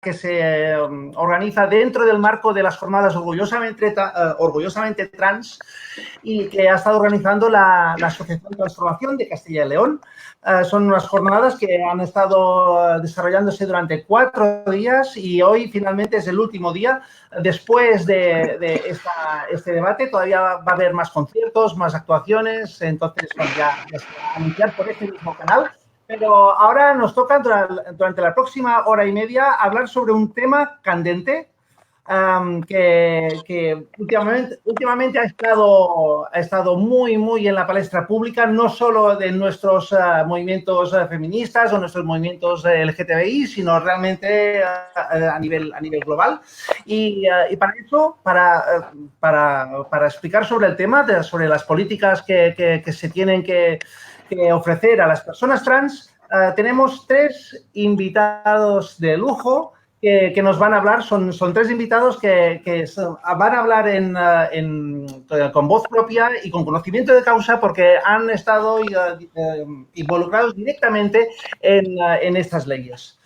que se organiza dentro del marco de las jornadas orgullosamente trans y que ha estado organizando la Asociación Transformación de Castilla y León. Son unas jornadas que han estado desarrollándose durante 4 días y hoy finalmente es el último día. Después de este debate todavía va a haber más conciertos, más actuaciones, entonces bueno, ya se va a anunciar por este mismo canal. Pero ahora nos toca, durante la próxima hora y media, hablar sobre un tema candente que últimamente ha estado muy en la palestra pública, no solo de nuestros movimientos feministas o nuestros movimientos LGTBI, sino realmente a nivel global. Y para eso, para explicar sobre el tema, sobre las políticas que se tienen que ofrecer a las personas trans, tenemos 3 invitados de lujo que nos van a hablar. Son 3 invitados que van a hablar con voz propia y con conocimiento de causa porque han estado involucrados directamente en estas leyes.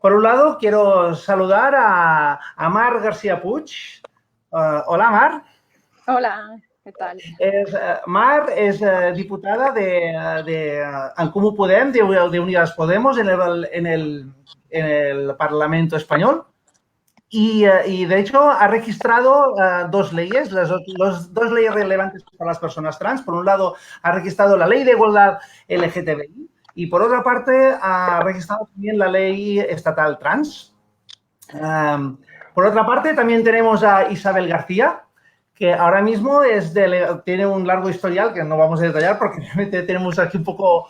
Por un lado, quiero saludar a Mar García Puig. Hola, Mar. Hola. ¿Qué tal? Mar es diputada de En Comú Podem, de Unidas Podemos, en el Parlamento español. Y de hecho ha registrado 2 leyes, las 2 leyes relevantes para las personas trans. Por un lado, ha registrado la Ley de Igualdad LGTBI y por otra parte ha registrado también la Ley Estatal Trans. Por otra parte, también tenemos a Isabel García, que ahora mismo tiene un largo historial que no vamos a detallar porque realmente tenemos aquí un poco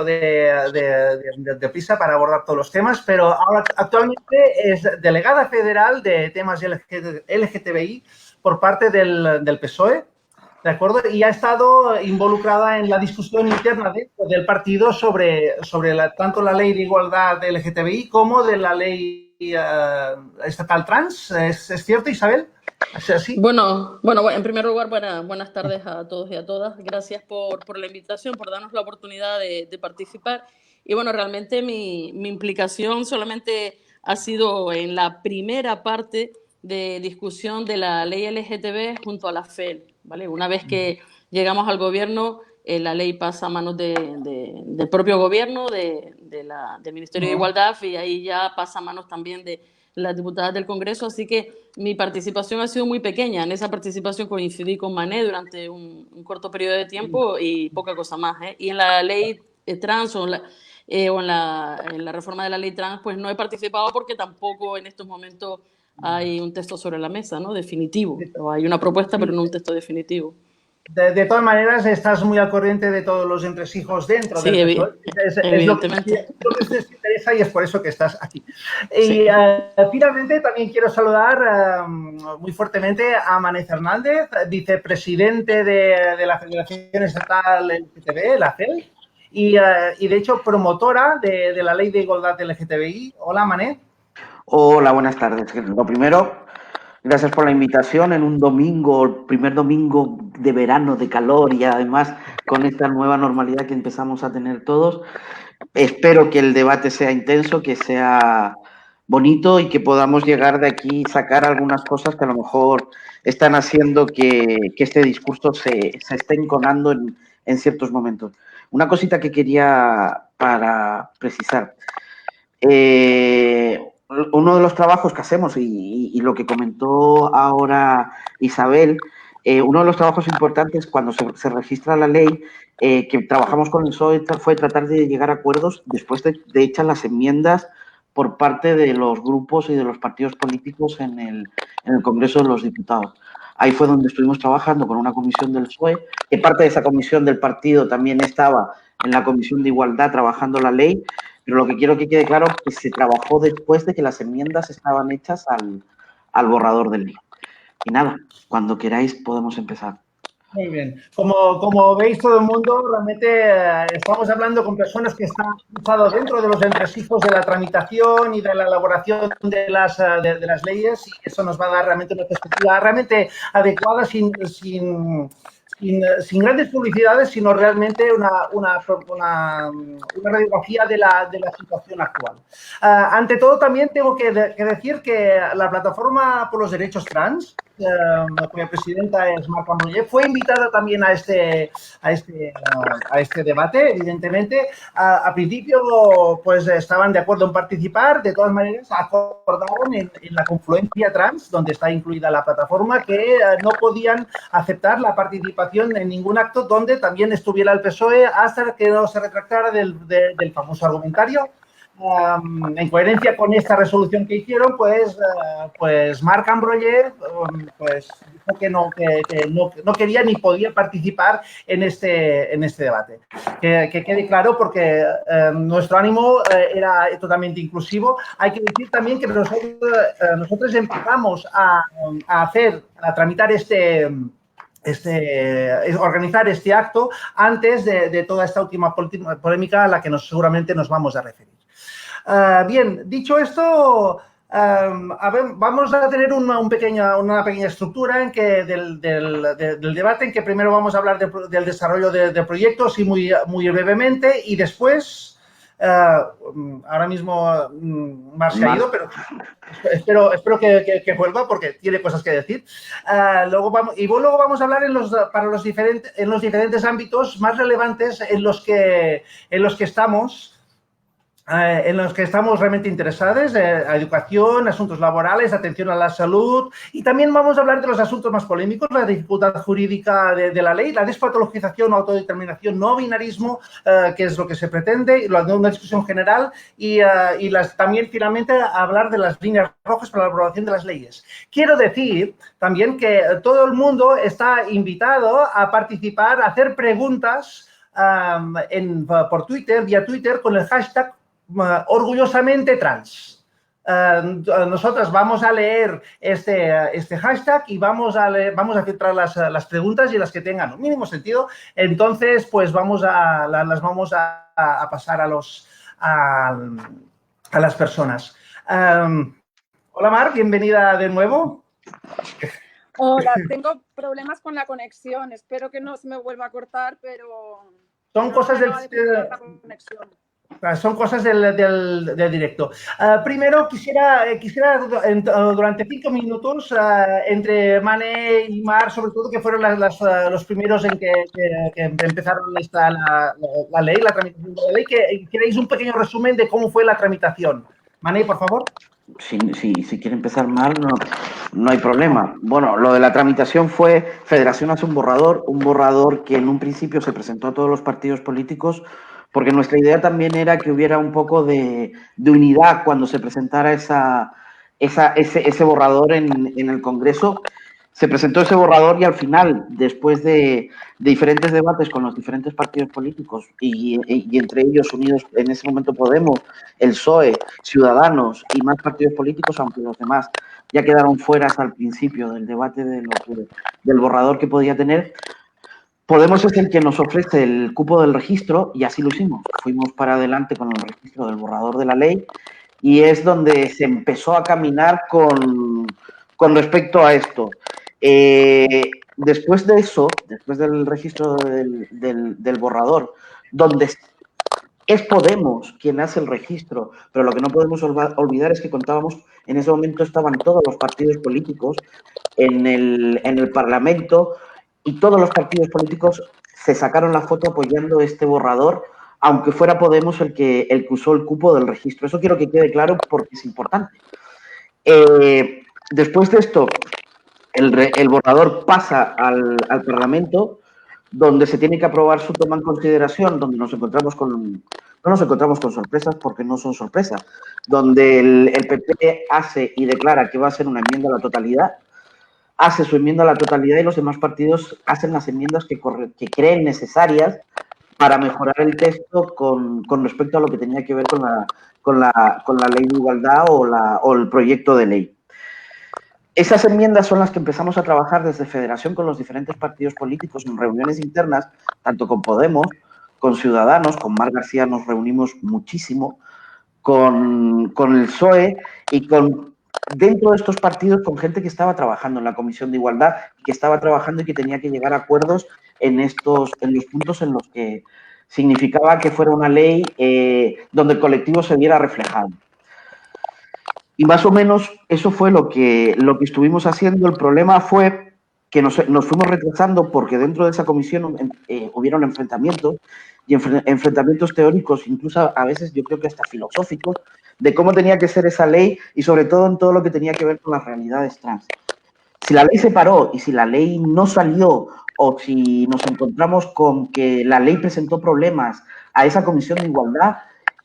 de prisa para abordar todos los temas, pero ahora actualmente es delegada federal de temas LGTBI por parte del PSOE, ¿de acuerdo? Y ha estado involucrada en la discusión interna del partido sobre tanto la ley de igualdad de LGTBI como de la ley estatal trans. ¿Es cierto, Isabel? ¿Sí? Bueno, en primer lugar, buenas tardes a todos y a todas. Gracias por la invitación, por darnos la oportunidad de participar. Y bueno, realmente mi implicación solamente ha sido en la primera parte de discusión de la ley LGTB junto a la FEL, ¿vale? Una vez que llegamos al gobierno, la ley pasa a manos del propio gobierno, del Ministerio de Igualdad, y ahí ya pasa a manos también de las diputadas del Congreso, así que mi participación ha sido muy pequeña. En esa participación coincidí con Mané durante un corto periodo de tiempo y poca cosa más, ¿eh? Y en la ley trans o en la reforma de la ley trans, pues no he participado porque tampoco en estos momentos hay un texto sobre la mesa, ¿no? Definitivo. O hay una propuesta, pero no un texto definitivo. De todas maneras, estás muy al corriente de todos los entresijos dentro del PSOE. Evidentemente. Es lo que te interesa y es por eso que estás aquí. Y finalmente también quiero saludar muy fuertemente a Mané Fernández, vicepresidente de la Federación Estatal LGTB, la FEL, y de hecho promotora de la Ley de Igualdad LGTBI. Hola, Mané. Hola, buenas tardes. Lo primero, gracias por la invitación en un domingo, el primer domingo de verano, de calor y además con esta nueva normalidad que empezamos a tener todos. Espero que el debate sea intenso, que sea bonito y que podamos llegar de aquí y sacar algunas cosas que a lo mejor están haciendo que este discurso se esté enconando en ciertos momentos. Una cosita que quería para precisar. Uno de los trabajos que hacemos y lo que comentó ahora Isabel, uno de los trabajos importantes cuando se registra la ley que trabajamos con el PSOE fue tratar de llegar a acuerdos después de hechas las enmiendas por parte de los grupos y de los partidos políticos en el Congreso de los Diputados. Ahí fue donde estuvimos trabajando con una comisión del PSOE, que parte de esa comisión del partido también estaba en la Comisión de Igualdad trabajando la ley, pero lo que quiero que quede claro es que se trabajó después de que las enmiendas estaban hechas al borrador de ley. Y nada, cuando queráis podemos empezar. Muy bien. Como veis todo el mundo, realmente estamos hablando con personas que están dentro de los entresijos de la tramitación y de la elaboración de las leyes y eso nos va a dar realmente una perspectiva realmente adecuada sin sin grandes publicidades, sino realmente una radiografía de la situación actual. Ante todo, también tengo que decir que la Plataforma por los Derechos Trans, cuya presidenta es Marc Ambroyer, fue invitada también a este debate, evidentemente. A principio, pues estaban de acuerdo en participar. De todas maneras, acordaron en la confluencia trans, donde está incluida la plataforma, que no podían aceptar la participación en ningún acto donde también estuviera el PSOE hasta que no se retractara del famoso argumentario. En coherencia con esta resolución que hicieron, pues Marc Ambroyer pues dijo que no quería ni podía participar en este debate. Que quede claro, porque nuestro ánimo era totalmente inclusivo. Hay que decir también que nosotros empezamos a tramitar organizar este acto antes de toda esta última polémica a la que seguramente nos vamos a referir. Bien, dicho esto, vamos a tener una pequeña estructura en que del debate, en que primero vamos a hablar del desarrollo de proyectos y muy brevemente, y después, ahora mismo Mar se ha ido, pero espero que vuelva porque tiene cosas que decir. Luego vamos a hablar en los diferentes ámbitos más relevantes en los que estamos realmente interesados: a educación, asuntos laborales, atención a la salud, y también vamos a hablar de los asuntos más polémicos: la dificultad jurídica de la ley, la despatologización o autodeterminación, no binarismo, que es lo que se pretende, una discusión general, y también finalmente hablar de las líneas rojas para la aprobación de las leyes. Quiero decir también que todo el mundo está invitado a participar, a hacer preguntas por Twitter, vía Twitter, con el hashtag orgullosamente trans. Nosotros vamos a leer este hashtag y vamos a filtrar las preguntas, y las que tengan un mínimo sentido, entonces pues las vamos a pasar a las personas. Hola Mar, bienvenida de nuevo. Hola, tengo problemas con la conexión, espero que no se me vuelva a cortar, pero son cosas Son cosas del directo. Primero, quisiera durante 5 minutos, entre Mane y Mar, sobre todo, que fueron los primeros en que empezaron la ley, la tramitación de la ley, que queréis un pequeño resumen de cómo fue la tramitación. Mane, por favor. Si quiere empezar Mar, no hay problema. Bueno, lo de la tramitación fue: Federación hace un borrador que en un principio se presentó a todos los partidos políticos, porque nuestra idea también era que hubiera un poco de unidad cuando se presentara ese borrador en el Congreso. Se presentó ese borrador y al final, después de diferentes debates con los diferentes partidos políticos y entre ellos unidos en ese momento Podemos, el PSOE, Ciudadanos y más partidos políticos, aunque los demás ya quedaron fuera hasta el principio del debate del borrador que podía tener, Podemos es el que nos ofrece el cupo del registro, y así lo hicimos. Fuimos para adelante con el registro del borrador de la ley, y es donde se empezó a caminar con respecto a esto. Después de eso, después del registro del borrador, donde es Podemos quien hace el registro, pero lo que no podemos olvidar es que en ese momento estaban todos los partidos políticos en el Parlamento, y todos los partidos políticos se sacaron la foto apoyando este borrador, aunque fuera Podemos el que usó el cupo del registro. Eso quiero que quede claro porque es importante. Después de esto, el borrador pasa al Parlamento, donde se tiene que aprobar su toma en consideración, donde no nos encontramos con sorpresas, porque no son sorpresas, donde el PP hace y declara que va a hacer una enmienda a la totalidad, hace su enmienda a la totalidad, y los demás partidos hacen las enmiendas que creen necesarias para mejorar el texto con respecto a lo que tenía que ver con la ley de igualdad o el proyecto de ley. Esas enmiendas son las que empezamos a trabajar desde Federación con los diferentes partidos políticos en reuniones internas, tanto con Podemos, con Ciudadanos. Con Mar García nos reunimos muchísimo, con el PSOE y dentro de estos partidos con gente que estaba trabajando en la Comisión de Igualdad, que estaba trabajando y que tenía que llegar a acuerdos en los puntos en los que significaba que fuera una ley donde el colectivo se viera reflejado. Y más o menos eso fue lo que estuvimos haciendo. El problema fue que nos fuimos retrasando porque dentro de esa comisión hubieron enfrentamientos y enfrentamientos teóricos, incluso a veces yo creo que hasta filosóficos, de cómo tenía que ser esa ley y sobre todo en todo lo que tenía que ver con las realidades trans. Si la ley se paró y si la ley no salió o si nos encontramos con que la ley presentó problemas a esa comisión de igualdad,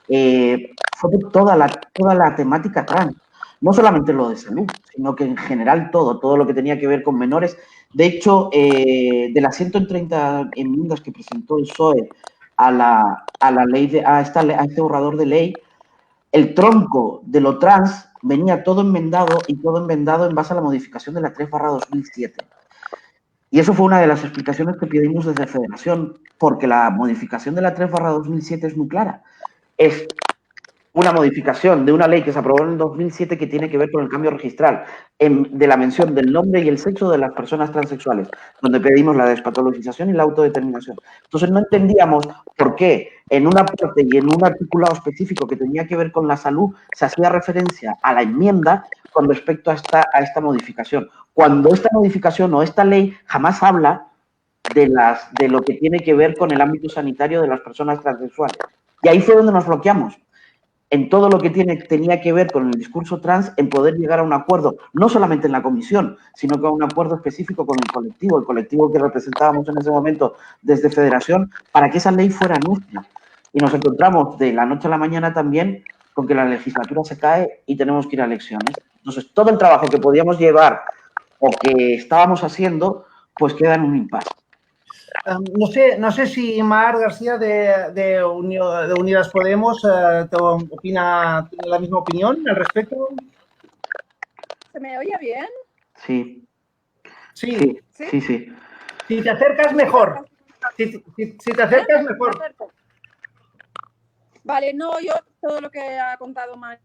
fue toda la temática trans. No solamente lo de salud, sino que en general todo lo que tenía que ver con menores. De hecho, de las 130 enmiendas que presentó el PSOE a la ley a este borrador de ley, el tronco de lo trans venía todo enmendado en base a la modificación de la 3/2007. Y eso fue una de las explicaciones que pedimos desde Federación, porque la modificación de la 3/2007 es muy clara. Es una modificación de una ley que se aprobó en el 2007 que tiene que ver con el cambio registral de la mención del nombre y el sexo de las personas transexuales, donde pedimos la despatologización y la autodeterminación. Entonces no entendíamos por qué en una parte y en un articulado específico que tenía que ver con la salud se hacía referencia a la enmienda con respecto a esta modificación. Cuando esta modificación o esta ley jamás habla de lo que tiene que ver con el ámbito sanitario de las personas transexuales. Y ahí fue donde nos bloqueamos. En todo lo que tenía que ver con el discurso trans, en poder llegar a un acuerdo, no solamente en la comisión, sino que a un acuerdo específico con el colectivo que representábamos en ese momento desde Federación, para que esa ley fuera nuestra. Y nos encontramos de la noche a la mañana también con que la legislatura se cae y tenemos que ir a elecciones. Entonces, todo el trabajo que podíamos llevar o que estábamos haciendo, pues queda en un impasse. No sé si Mar García de Unidas Podemos opina, tiene la misma opinión al respecto. ¿Se me oye bien? Sí. Sí. Sí. Si te acercas, mejor. Si te acercas, mejor. Vale, no, yo todo lo que ha contado Mar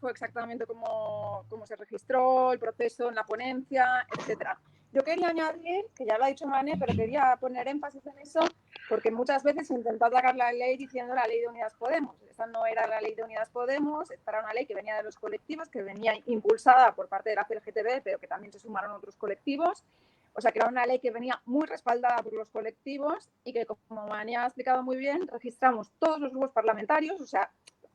fue exactamente como se registró el proceso en la ponencia, etcétera. Yo quería añadir, que ya lo ha dicho Mané, pero quería poner énfasis en eso, porque muchas veces se intentó atacar la ley diciendo la ley de Unidas Podemos. Esta no era la ley de Unidas Podemos, esta era una ley que venía de los colectivos, que venía impulsada por parte de la CLGTB, pero que también se sumaron otros colectivos. O sea, que era una ley que venía muy respaldada por los colectivos y que, como Mané ha explicado muy bien, registramos todos los grupos parlamentarios, o sea,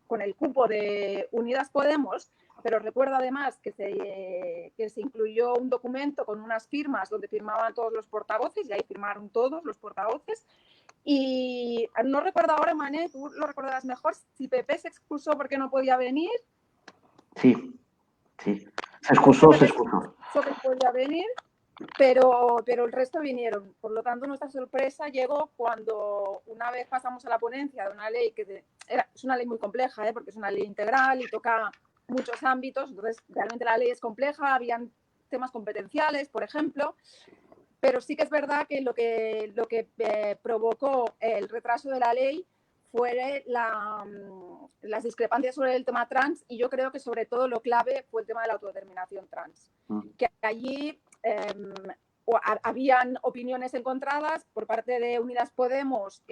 con el cupo de Unidas Podemos, pero recuerdo además que se incluyó un documento con unas firmas donde firmaban todos los portavoces y ahí firmaron todos los portavoces. Y no recuerdo ahora, Mané, tú lo recordarás mejor, si PP se excusó porque no podía venir. Sí. Se excusó. Que podía venir, pero el resto vinieron. Por lo tanto, nuestra sorpresa llegó cuando una vez pasamos a la ponencia de una ley que es una ley muy compleja, porque es una ley integral y toca muchos ámbitos, entonces realmente la ley es compleja, habían temas competenciales, por ejemplo, pero sí que es verdad que lo que provocó el retraso de la ley fue las discrepancias sobre el tema trans, y yo creo que sobre todo lo clave fue el tema de la autodeterminación trans, que allí habían opiniones encontradas por parte de Unidas Podemos,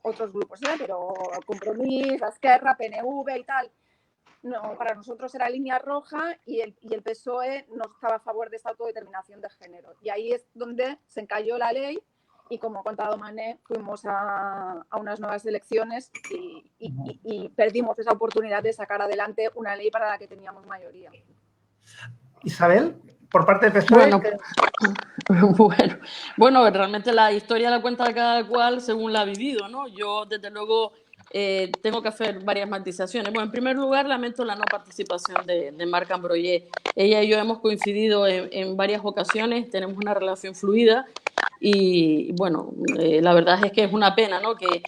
otros grupos, pero Compromís, Esquerra, PNV y tal. No, para nosotros era línea roja y el PSOE no estaba a favor de esta autodeterminación de género. Y ahí es donde se encalló la ley y, como ha contado Mané, fuimos a unas nuevas elecciones y perdimos esa oportunidad de sacar adelante una ley para la que teníamos mayoría. Isabel, por parte del PSOE. Bueno, realmente la historia la cuenta cada cual según la ha vivido, ¿no? Yo, desde luego, tengo que hacer varias matizaciones. Bueno, en primer lugar, lamento la no participación de Mar Cambrollé. Ella y yo hemos coincidido en varias ocasiones, tenemos una relación fluida y, bueno, la verdad es que es una pena, ¿no? Que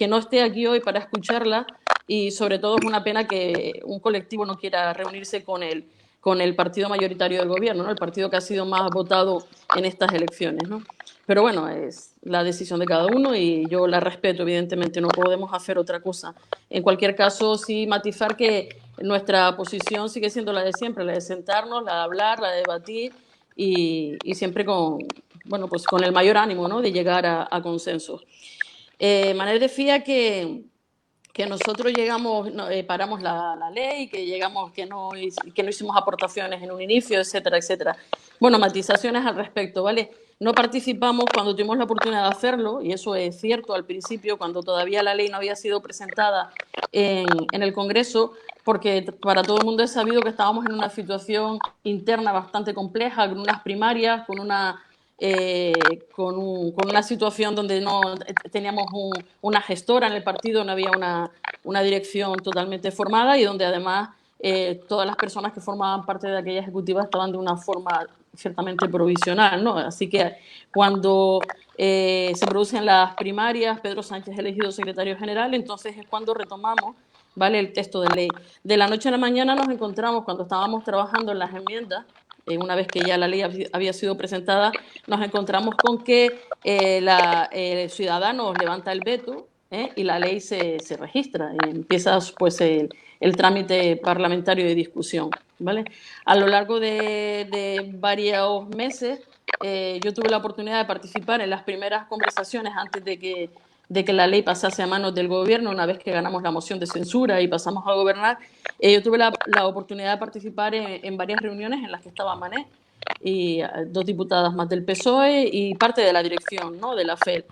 no esté aquí hoy para escucharla, y sobre todo es una pena que un colectivo no quiera reunirse con el partido mayoritario del gobierno, ¿no? El partido que ha sido más votado en estas elecciones, ¿no? Pero bueno, es la decisión de cada uno y yo la respeto, evidentemente, no podemos hacer otra cosa. En cualquier caso, sí matizar que nuestra posición sigue siendo la de siempre, la de sentarnos, la de hablar, la de debatir y siempre con bueno, pues con el mayor ánimo, ¿no?, de llegar a consensos. Manel decía que nosotros llegamos, paramos la ley, que no hicimos aportaciones en un inicio, etcétera, etcétera. Bueno, matizaciones al respecto, ¿vale? No participamos cuando tuvimos la oportunidad de hacerlo, y eso es cierto al principio, cuando todavía la ley no había sido presentada en el Congreso, porque para todo el mundo es sabido que estábamos en una situación interna bastante compleja, con unas primarias, con una situación donde no teníamos una gestora en el partido, no había una dirección totalmente formada y donde además todas las personas que formaban parte de aquella ejecutiva estaban de una forma ciertamente provisional, ¿no? Así que cuando se producen las primarias, Pedro Sánchez elegido secretario general, entonces es cuando retomamos, ¿vale?, el texto de ley. De la noche a la mañana nos encontramos, cuando estábamos trabajando en las enmiendas, una vez que ya la ley había sido presentada, nos encontramos con que Ciudadanos levanta el veto y la ley se registra. Empieza pues el trámite parlamentario de discusión, ¿vale? A lo largo de varios meses yo tuve la oportunidad de participar en las primeras conversaciones antes de que la ley pasase a manos del gobierno, una vez que ganamos la moción de censura y pasamos a gobernar. Yo tuve la oportunidad de participar en varias reuniones en las que estaba Mané y 2 diputadas más del PSOE y parte de la dirección, ¿no?, de la FEL.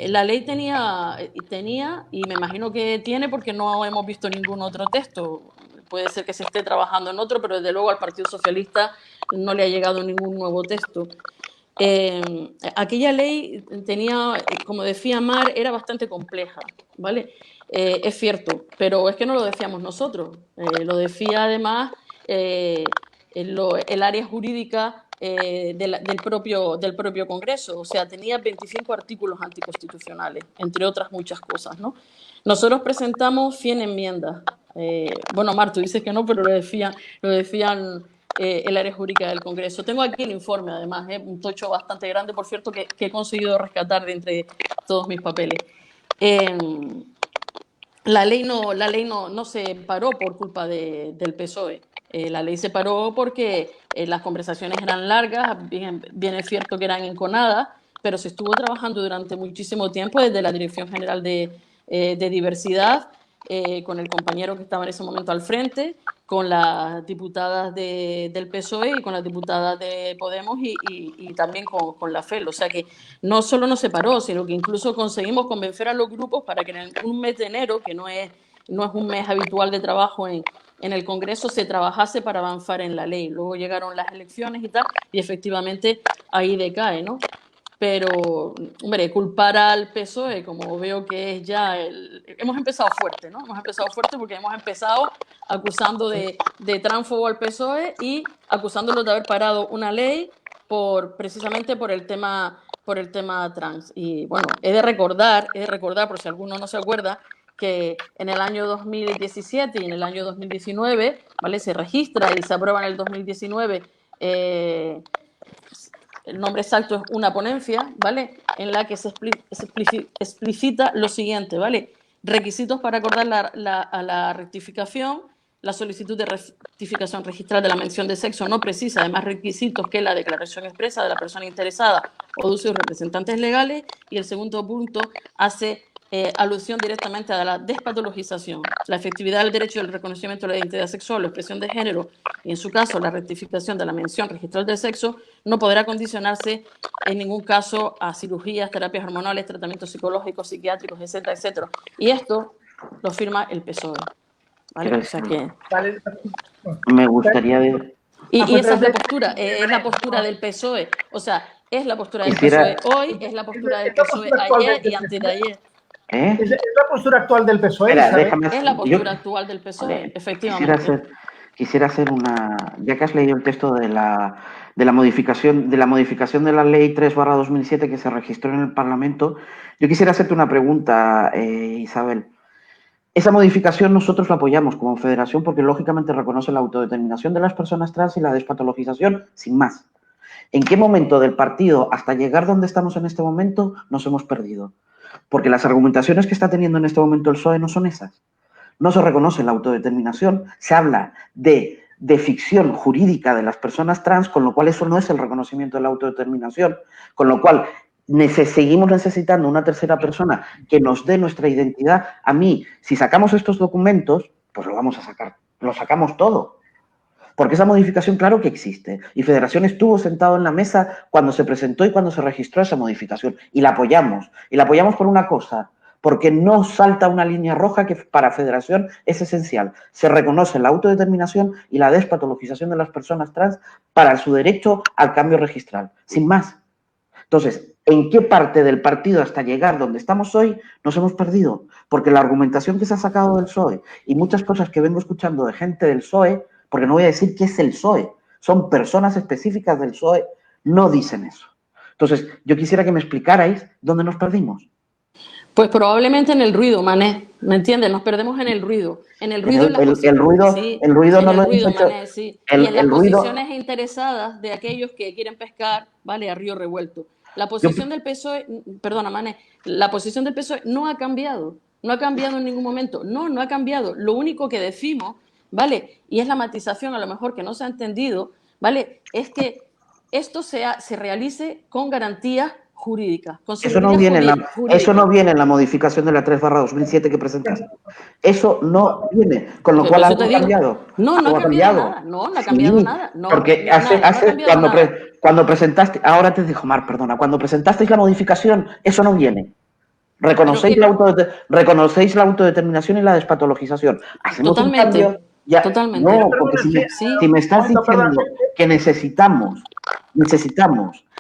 La ley tenía, y me imagino que tiene, porque no hemos visto ningún otro texto. Puede ser que se esté trabajando en otro, pero desde luego al Partido Socialista no le ha llegado ningún nuevo texto. Aquella ley tenía, como decía Mar, era bastante compleja, ¿vale? Es cierto, pero es que no lo decíamos nosotros, lo decía además el área jurídica del propio Congreso. O sea, tenía 25 artículos anticonstitucionales, entre otras muchas cosas, ¿no? Nosotros presentamos 100 enmiendas. Bueno, Mar, tú dices que no, pero lo decían el área jurídica del Congreso. Tengo aquí el informe, además, un tocho bastante grande, por cierto, que he conseguido rescatar de entre todos mis papeles. La ley no se paró por culpa del PSOE. La ley se paró porque las conversaciones eran largas, bien es cierto que eran enconadas, pero se estuvo trabajando durante muchísimo tiempo desde la Dirección General de Diversidad, con el compañero que estaba en ese momento al frente, con las diputadas del PSOE y con las diputadas de Podemos y también con la FEL. O sea que no solo no se paró, sino que incluso conseguimos convencer a los grupos para que en un mes de enero, que no es un mes habitual de trabajo en el Congreso, se trabajase para avanzar en la ley. Luego llegaron las elecciones y tal, y efectivamente ahí decae, ¿no? Pero, hombre, culpar al PSOE, como veo que es ya hemos empezado fuerte, ¿no? Hemos empezado fuerte porque hemos empezado acusando de tránfugo al PSOE y acusándolo de haber parado una ley precisamente por el tema trans. Y, bueno, he de recordar, por si alguno no se acuerda, que en el año 2017 y en el año 2019, ¿vale?, se registra y se aprueba en el 2019 el nombre exacto es una ponencia, ¿vale?, en la que se explicita lo siguiente, ¿vale? Requisitos para acordar la rectificación. La solicitud de rectificación registral de la mención de sexo no precisa además requisitos que la declaración expresa de la persona interesada o de sus representantes legales. Y el segundo punto hace alusión directamente a la despatologización, la efectividad del derecho al reconocimiento de la identidad sexual o expresión de género, y en su caso la rectificación de la mención registral del sexo, no podrá condicionarse en ningún caso a cirugías, terapias hormonales, tratamientos psicológicos, psiquiátricos, etcétera, etcétera. Y esto lo firma el PSOE. ¿Vale? O sea que... Me gustaría ver... Y esa es la postura, es la postura del PSOE. O sea, es la postura del PSOE hoy, es la postura del PSOE ayer y antes de ayer. ¿Es la postura actual del PSOE? Espera, es la postura actual del PSOE, efectivamente. Quisiera hacer una... Ya que has leído el texto de la modificación de la ley 3/2007 que se registró en el Parlamento, yo quisiera hacerte una pregunta, Isabel. Esa modificación nosotros la apoyamos como federación porque lógicamente reconoce la autodeterminación de las personas trans y la despatologización, sin más. ¿En qué momento del partido, hasta llegar donde estamos en este momento, nos hemos perdido? Porque las argumentaciones que está teniendo en este momento el PSOE no son esas. No se reconoce la autodeterminación, se habla de de ficción jurídica de las personas trans, con lo cual eso no es el reconocimiento de la autodeterminación, con lo cual seguimos necesitando una tercera persona que nos dé nuestra identidad. A mí, si sacamos estos documentos, pues lo vamos a sacar, lo sacamos todo. Porque esa modificación, claro que existe. Y Federación estuvo sentado en la mesa cuando se presentó y cuando se registró esa modificación. Y la apoyamos. Y la apoyamos por una cosa, porque no salta una línea roja que para Federación es esencial. Se reconoce la autodeterminación y la despatologización de las personas trans para su derecho al cambio registral. Sin más. Entonces, ¿en qué parte del partido hasta llegar donde estamos hoy nos hemos perdido? Porque la argumentación que se ha sacado del PSOE y muchas cosas que vengo escuchando de gente del PSOE, porque no voy a decir qué es el PSOE, son personas específicas del PSOE, no dicen eso. Entonces, yo quisiera que me explicarais dónde nos perdimos. Pues probablemente en el ruido, Mané, ¿me entiendes? Nos perdemos en el ruido. En el ruido, el ruido no lo hemos hecho. Mané, sí. Y en las posiciones interesadas de aquellos que quieren pescar, vale, a río revuelto. La posición del PSOE, perdona, Mané, la posición del PSOE no ha cambiado. No ha cambiado en ningún momento. No ha cambiado. Lo único que decimos, ¿vale? Y es la matización, a lo mejor que no se ha entendido, ¿vale? Es que esto se realice con garantías jurídicas. Con eso no viene en la modificación de la 3/2007 que presentaste. Eso no viene, con lo cual algo ha cambiado. No ha cambiado nada. No ha cambiado nada. No, porque cuando presentaste, ahora te dijo Mar, perdona, cuando presentasteis la modificación, eso no viene. Reconocéis la autodeterminación y la despatologización. Hacemos totalmente, un cambio. Ya, totalmente. No, porque si me estás diciendo que necesitamos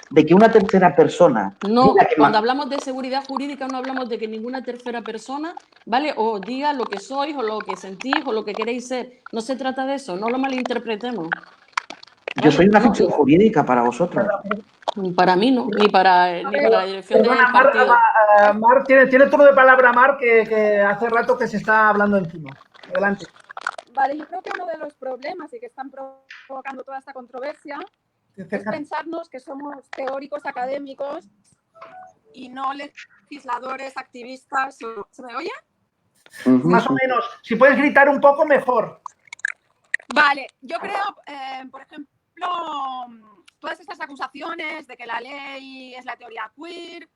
de que una tercera persona... No, cuando hablamos de seguridad jurídica no hablamos de que ninguna tercera persona, ¿vale? O diga lo que sois o lo que sentís o lo que queréis ser. No se trata de eso, no lo malinterpretemos. Yo soy una ficción jurídica para vosotros. Para mí no, ni para la dirección del partido. Mar, tiene turno de palabra Mar, que hace rato que se está hablando encima. Adelante. Vale, yo creo que uno de los problemas y que están provocando toda esta controversia es pensarnos que somos teóricos académicos y no legisladores, activistas. ¿Se me oye? Más o menos. Si puedes gritar un poco, mejor. Vale, yo creo, por ejemplo, todas estas acusaciones de que la ley es la teoría queer,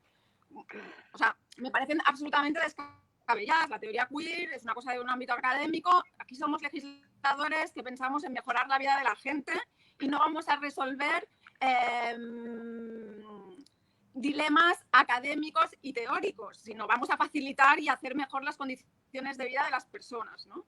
o sea, me parecen absolutamente descabelladas. La teoría queer es una cosa de un ámbito académico. Aquí somos legisladores que pensamos en mejorar la vida de la gente y no vamos a resolver dilemas académicos y teóricos, sino vamos a facilitar y hacer mejor las condiciones de vida de las personas, ¿no?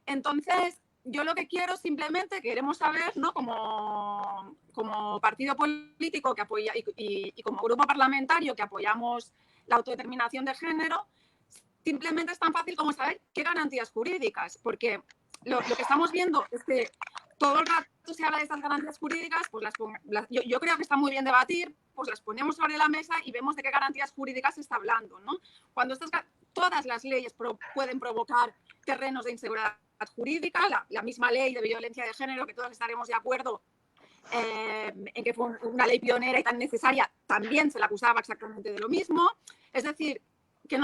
Entonces, yo lo que quiero simplemente, queremos saber, ¿no? Como partido político que apoya y como grupo parlamentario que apoyamos la autodeterminación de género, simplemente es tan fácil como saber qué garantías jurídicas, porque lo que estamos viendo es que todo el rato se habla de estas garantías jurídicas, pues yo creo que está muy bien debatir, pues las ponemos sobre la mesa y vemos de qué garantías jurídicas se está hablando, ¿no? Cuando todas las leyes pueden provocar terrenos de inseguridad jurídica, la misma ley de violencia de género, que todos estaremos de acuerdo en que fue una ley pionera y tan necesaria, también se la acusaba exactamente de lo mismo. Es decir, que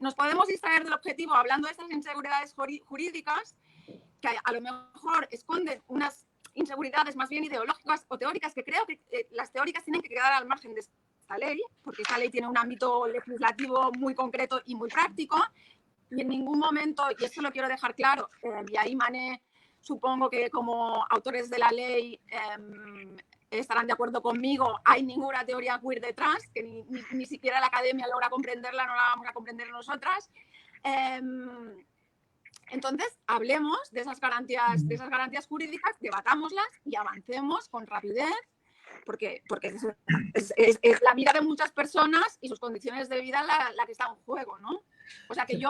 nos podemos distraer del objetivo hablando de estas inseguridades jurídicas que a lo mejor esconden unas inseguridades más bien ideológicas o teóricas, que creo que las teóricas tienen que quedar al margen de esta ley, porque esta ley tiene un ámbito legislativo muy concreto y muy práctico, y en ningún momento, y esto lo quiero dejar claro, y ahí Mané, supongo que como autores de la ley estarán de acuerdo conmigo, hay ninguna teoría queer detrás, que ni siquiera la academia logra comprenderla, no la vamos a comprender nosotras. Entonces, hablemos de esas garantías jurídicas, debatámoslas y avancemos con rapidez, porque es la vida de muchas personas y sus condiciones de vida la que está en juego, ¿no? O sea que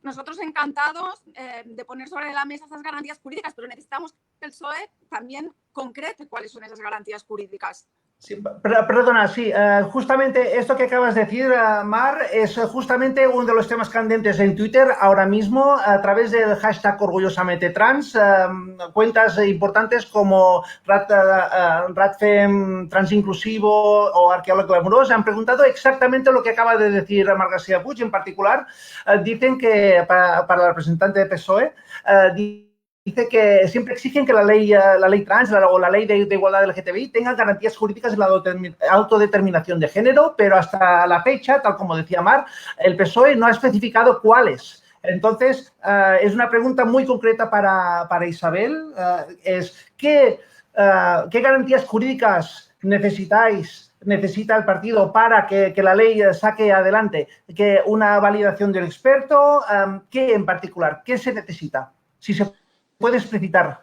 nosotros encantados de poner sobre la mesa esas garantías jurídicas, pero necesitamos que el PSOE también concrete cuáles son esas garantías jurídicas. Sí, perdona, sí, justamente esto que acabas de decir, Mar, es justamente uno de los temas candentes en Twitter ahora mismo a través del hashtag orgullosamente trans. Cuentas importantes como Radfem Transinclusivo o Arqueólogo Glamuroso han preguntado exactamente lo que acaba de decir Mar García Puig en particular. Dicen que, para la representante de PSOE, dice que siempre exigen que la ley trans o la ley de igualdad del LGTBI tenga garantías jurídicas en la autodeterminación de género, pero hasta la fecha, tal como decía Mar, el PSOE no ha especificado cuáles. Entonces, es una pregunta muy concreta para Isabel, ¿qué garantías jurídicas necesita el partido para que la ley saque adelante que una validación del experto? ¿Qué en particular? ¿Qué se necesita? Si se puede explicitar.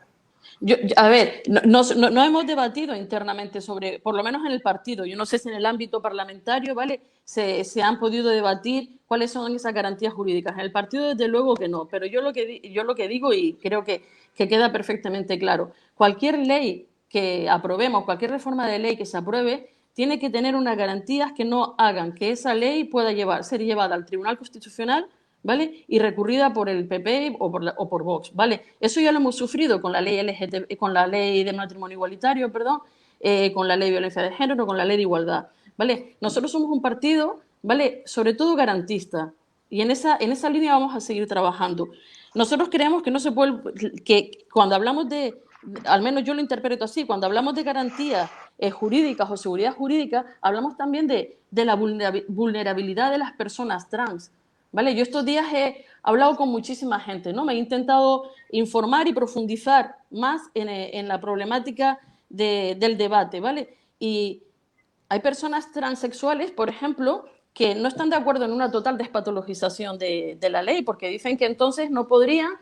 A ver, no hemos debatido internamente sobre, por lo menos en el partido, yo no sé si en el ámbito parlamentario, ¿vale? Se han podido debatir cuáles son esas garantías jurídicas. En el partido, desde luego que no, pero yo lo que digo, y creo que queda perfectamente claro, cualquier ley que aprobemos, cualquier reforma de ley que se apruebe, tiene que tener unas garantías que no hagan que esa ley pueda ser llevada al Tribunal Constitucional, ¿vale? Y recurrida por el PP o por Vox, ¿vale? Eso ya lo hemos sufrido con la ley LGTB, con la ley de matrimonio igualitario, perdón, con la ley de violencia de género, con la ley de igualdad, ¿vale? Nosotros somos un partido, ¿vale? Sobre todo garantista, y en esa línea vamos a seguir trabajando. Nosotros creemos que no se puede, que cuando hablamos al menos yo lo interpreto así, cuando hablamos de garantías jurídicas o seguridad jurídica, hablamos también de la vulnerabilidad de las personas trans, ¿vale? Yo estos días he hablado con muchísima gente, ¿no? Me he intentado informar y profundizar más en la problemática del debate, ¿vale? Y hay personas transexuales, por ejemplo, que no están de acuerdo en una total despatologización de la ley, porque dicen que entonces no podrían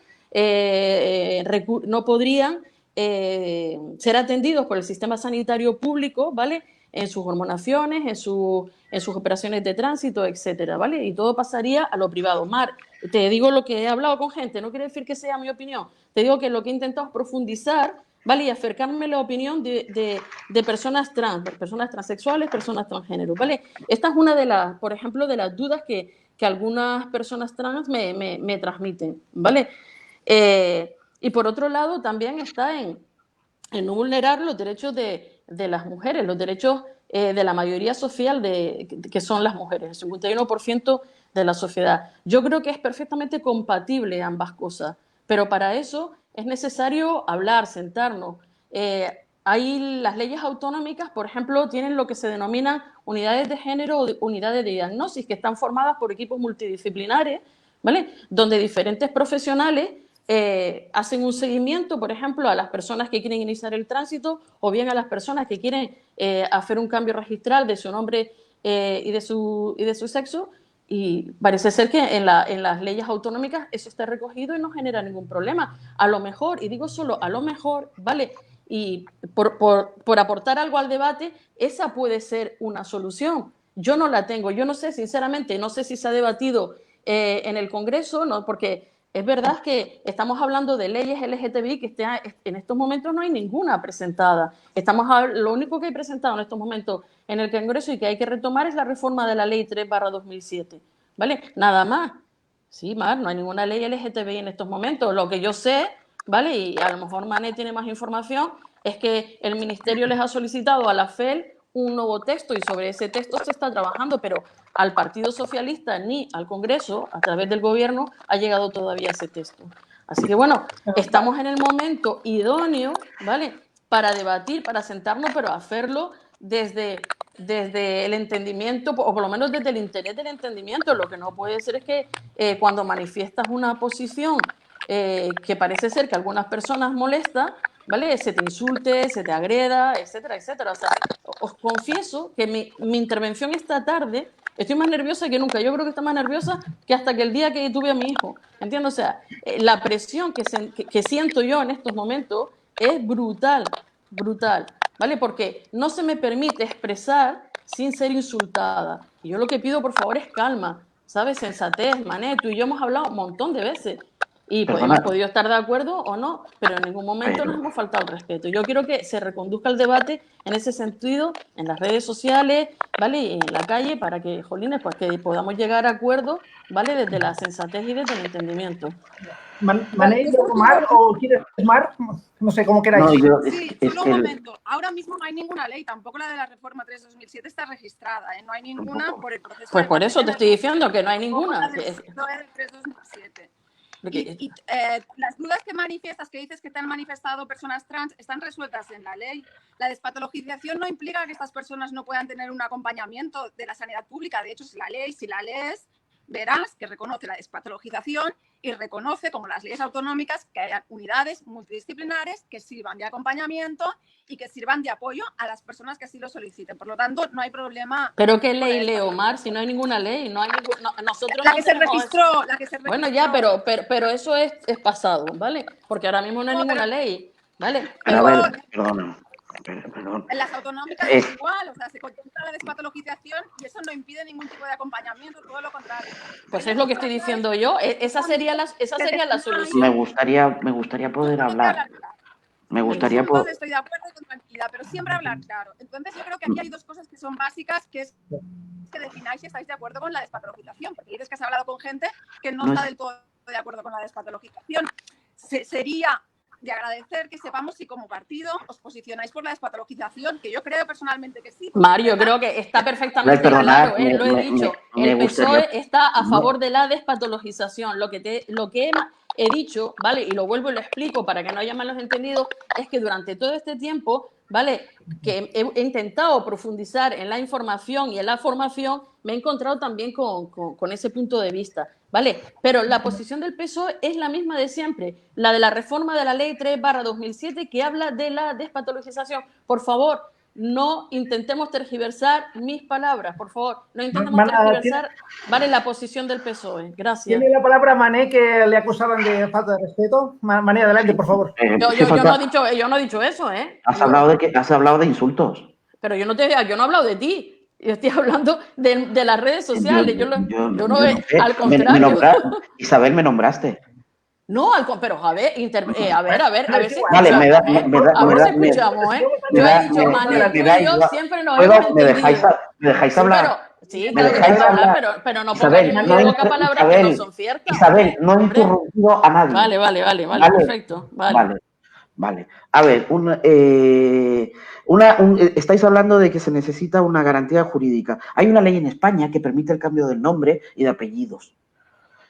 ser atendidos por el sistema sanitario público, ¿vale? En sus hormonaciones, en sus operaciones de tránsito, etcétera, ¿vale? Y todo pasaría a lo privado. Mar, te digo lo que he hablado con gente, no quiere decir que sea mi opinión, te digo que lo que he intentado es profundizar, ¿vale? Y acercarme a la opinión de personas trans, personas transexuales, personas transgénero, ¿vale? Esta es una de las, por ejemplo, de las dudas que algunas personas trans me transmiten, ¿vale? Y por otro lado, también está en no vulnerar los derechos de las mujeres, los derechos de la mayoría social que son las mujeres, el 51% de la sociedad. Yo creo que es perfectamente compatible ambas cosas, pero para eso es necesario hablar, sentarnos. Hay las leyes autonómicas, por ejemplo, tienen lo que se denominan unidades de género o unidades de diagnosis, que están formadas por equipos multidisciplinares, ¿vale? Donde diferentes profesionales hacen un seguimiento, por ejemplo, a las personas que quieren iniciar el tránsito o bien a las personas que quieren hacer un cambio registral de su nombre y de su sexo, y parece ser que en las leyes autonómicas eso está recogido y no genera ningún problema. A lo mejor, y digo solo a lo mejor, ¿vale? Y por aportar algo al debate, esa puede ser una solución. Yo no la tengo, yo no sé, sinceramente, no sé si se ha debatido en el Congreso, ¿no? Porque es verdad que estamos hablando de leyes LGTBI que en estos momentos no hay ninguna presentada. Lo único que hay presentado en estos momentos en el Congreso y que hay que retomar es la reforma de la Ley 3/2007, ¿vale? Nada más. Sí, Mar, no hay ninguna ley LGTBI en estos momentos. Lo que yo sé, ¿vale? Y a lo mejor Mané tiene más información, es que el Ministerio les ha solicitado a la FEL un nuevo texto y sobre ese texto se está trabajando, pero al Partido Socialista ni al Congreso, a través del Gobierno, ha llegado todavía ese texto. Así que, bueno, estamos en el momento idóneo, ¿vale?, para debatir, para sentarnos, pero hacerlo desde el entendimiento, o por lo menos desde el interés del entendimiento. Lo que no puede ser es que cuando manifiestas una posición que parece ser que a algunas personas molesta, ¿vale?, se te insulte, se te agreda, etcétera, etcétera. O sea, os confieso que mi intervención esta tarde, estoy más nerviosa que nunca. Yo creo que estoy más nerviosa que hasta que el día que tuve a mi hijo. ¿Entiendes? O sea, la presión que siento yo en estos momentos es brutal, brutal, ¿vale? Porque no se me permite expresar sin ser insultada. Y yo lo que pido, por favor, es calma, ¿sabes? Sensatez. Mané, tú y yo hemos hablado un montón de veces. Y hemos podido estar de acuerdo o no, pero en ningún momento nos hemos faltado el respeto. Yo quiero que se reconduzca el debate en ese sentido, en las redes sociales, ¿vale?, y en la calle, para que, jolines, pues que podamos llegar a acuerdos, ¿vale?, desde la sensatez y desde el entendimiento. ¿Mané, Mar, o quieres Mar? No sé, como queráis. No, sí, solo un momento. Ahora mismo no hay ninguna ley, tampoco la de la reforma 3/2007 está registrada, ¿eh? No hay ninguna por el proceso. Pues por eso te estoy diciendo que no hay ninguna. La del 3/2007. Porque, Las dudas que manifiestas, que dices que te han manifestado personas trans, están resueltas en la ley. La despatologización no implica que estas personas no puedan tener un acompañamiento de la sanidad pública. De hecho, si la lees, verás que reconoce la despatologización y reconoce, como las leyes autonómicas, que haya unidades multidisciplinares que sirvan de acompañamiento y que sirvan de apoyo a las personas que así lo soliciten. Por lo tanto, no hay problema. ¿pero qué ley, Leomar? Si no hay ninguna ley, no hay nosotros La no que se tenemos registró, la que se registró. Bueno, ya, pero eso es pasado, ¿vale? Porque ahora mismo no hay ninguna ley, ¿vale? Pero a ver, perdón. En las autonómicas es igual, o sea, se contempla la despatologización y eso no impide ningún tipo de acompañamiento, todo lo contrario. Pues es lo que estoy diciendo yo, esa sería la solución. Me gustaría poder hablar. Me gustaría poder... Estoy de acuerdo con tranquilidad, pero siempre hablar claro. Entonces yo creo que aquí hay dos cosas que son básicas, que es que defináis si estáis de acuerdo con la despatologización, porque dices que has hablado con gente que no está del todo de acuerdo con la despatologización. Sería de agradecer que sepamos si como partido os posicionáis por la despatologización, que yo creo personalmente que sí. Mario, creo que está perfectamente claro, lo he dicho. El PSOE está a favor de la despatologización. Lo que he dicho, ¿vale? Y lo vuelvo y lo explico para que no haya malos entendidos, es que durante todo este tiempo, ¿vale? Que he intentado profundizar en la información y en la formación, me he encontrado también con ese punto de vista, ¿vale? Pero la posición del PSOE es la misma de siempre, la de la reforma de la Ley 3/2007 que habla de la despatologización. Por favor, no intentemos tergiversar mis palabras, por favor, no intentemos tergiversar, ¿vale? La posición del PSOE. Gracias. Tiene la palabra Mané, que le acusaban de falta de respeto. Mané, adelante, por favor. Yo no he dicho eso, ¿eh? Has hablado de insultos. Pero yo no he hablado de ti. Yo estoy hablando de las redes sociales. Al contrario. Isabel, me nombraste. No, pero a ver si Vale, escuchamos, ¿eh? Yo he dicho, Manuel, tú y yo siempre nos hemos entendido. ¿Me dejáis hablar? Sí, pero no pongamos en boca palabras que no son ciertas. Isabel, no he interrumpido a nadie. Vale, perfecto. Vale. A ver, estáis hablando de que se necesita una garantía jurídica. Hay una ley en España que permite el cambio de nombre y de apellidos.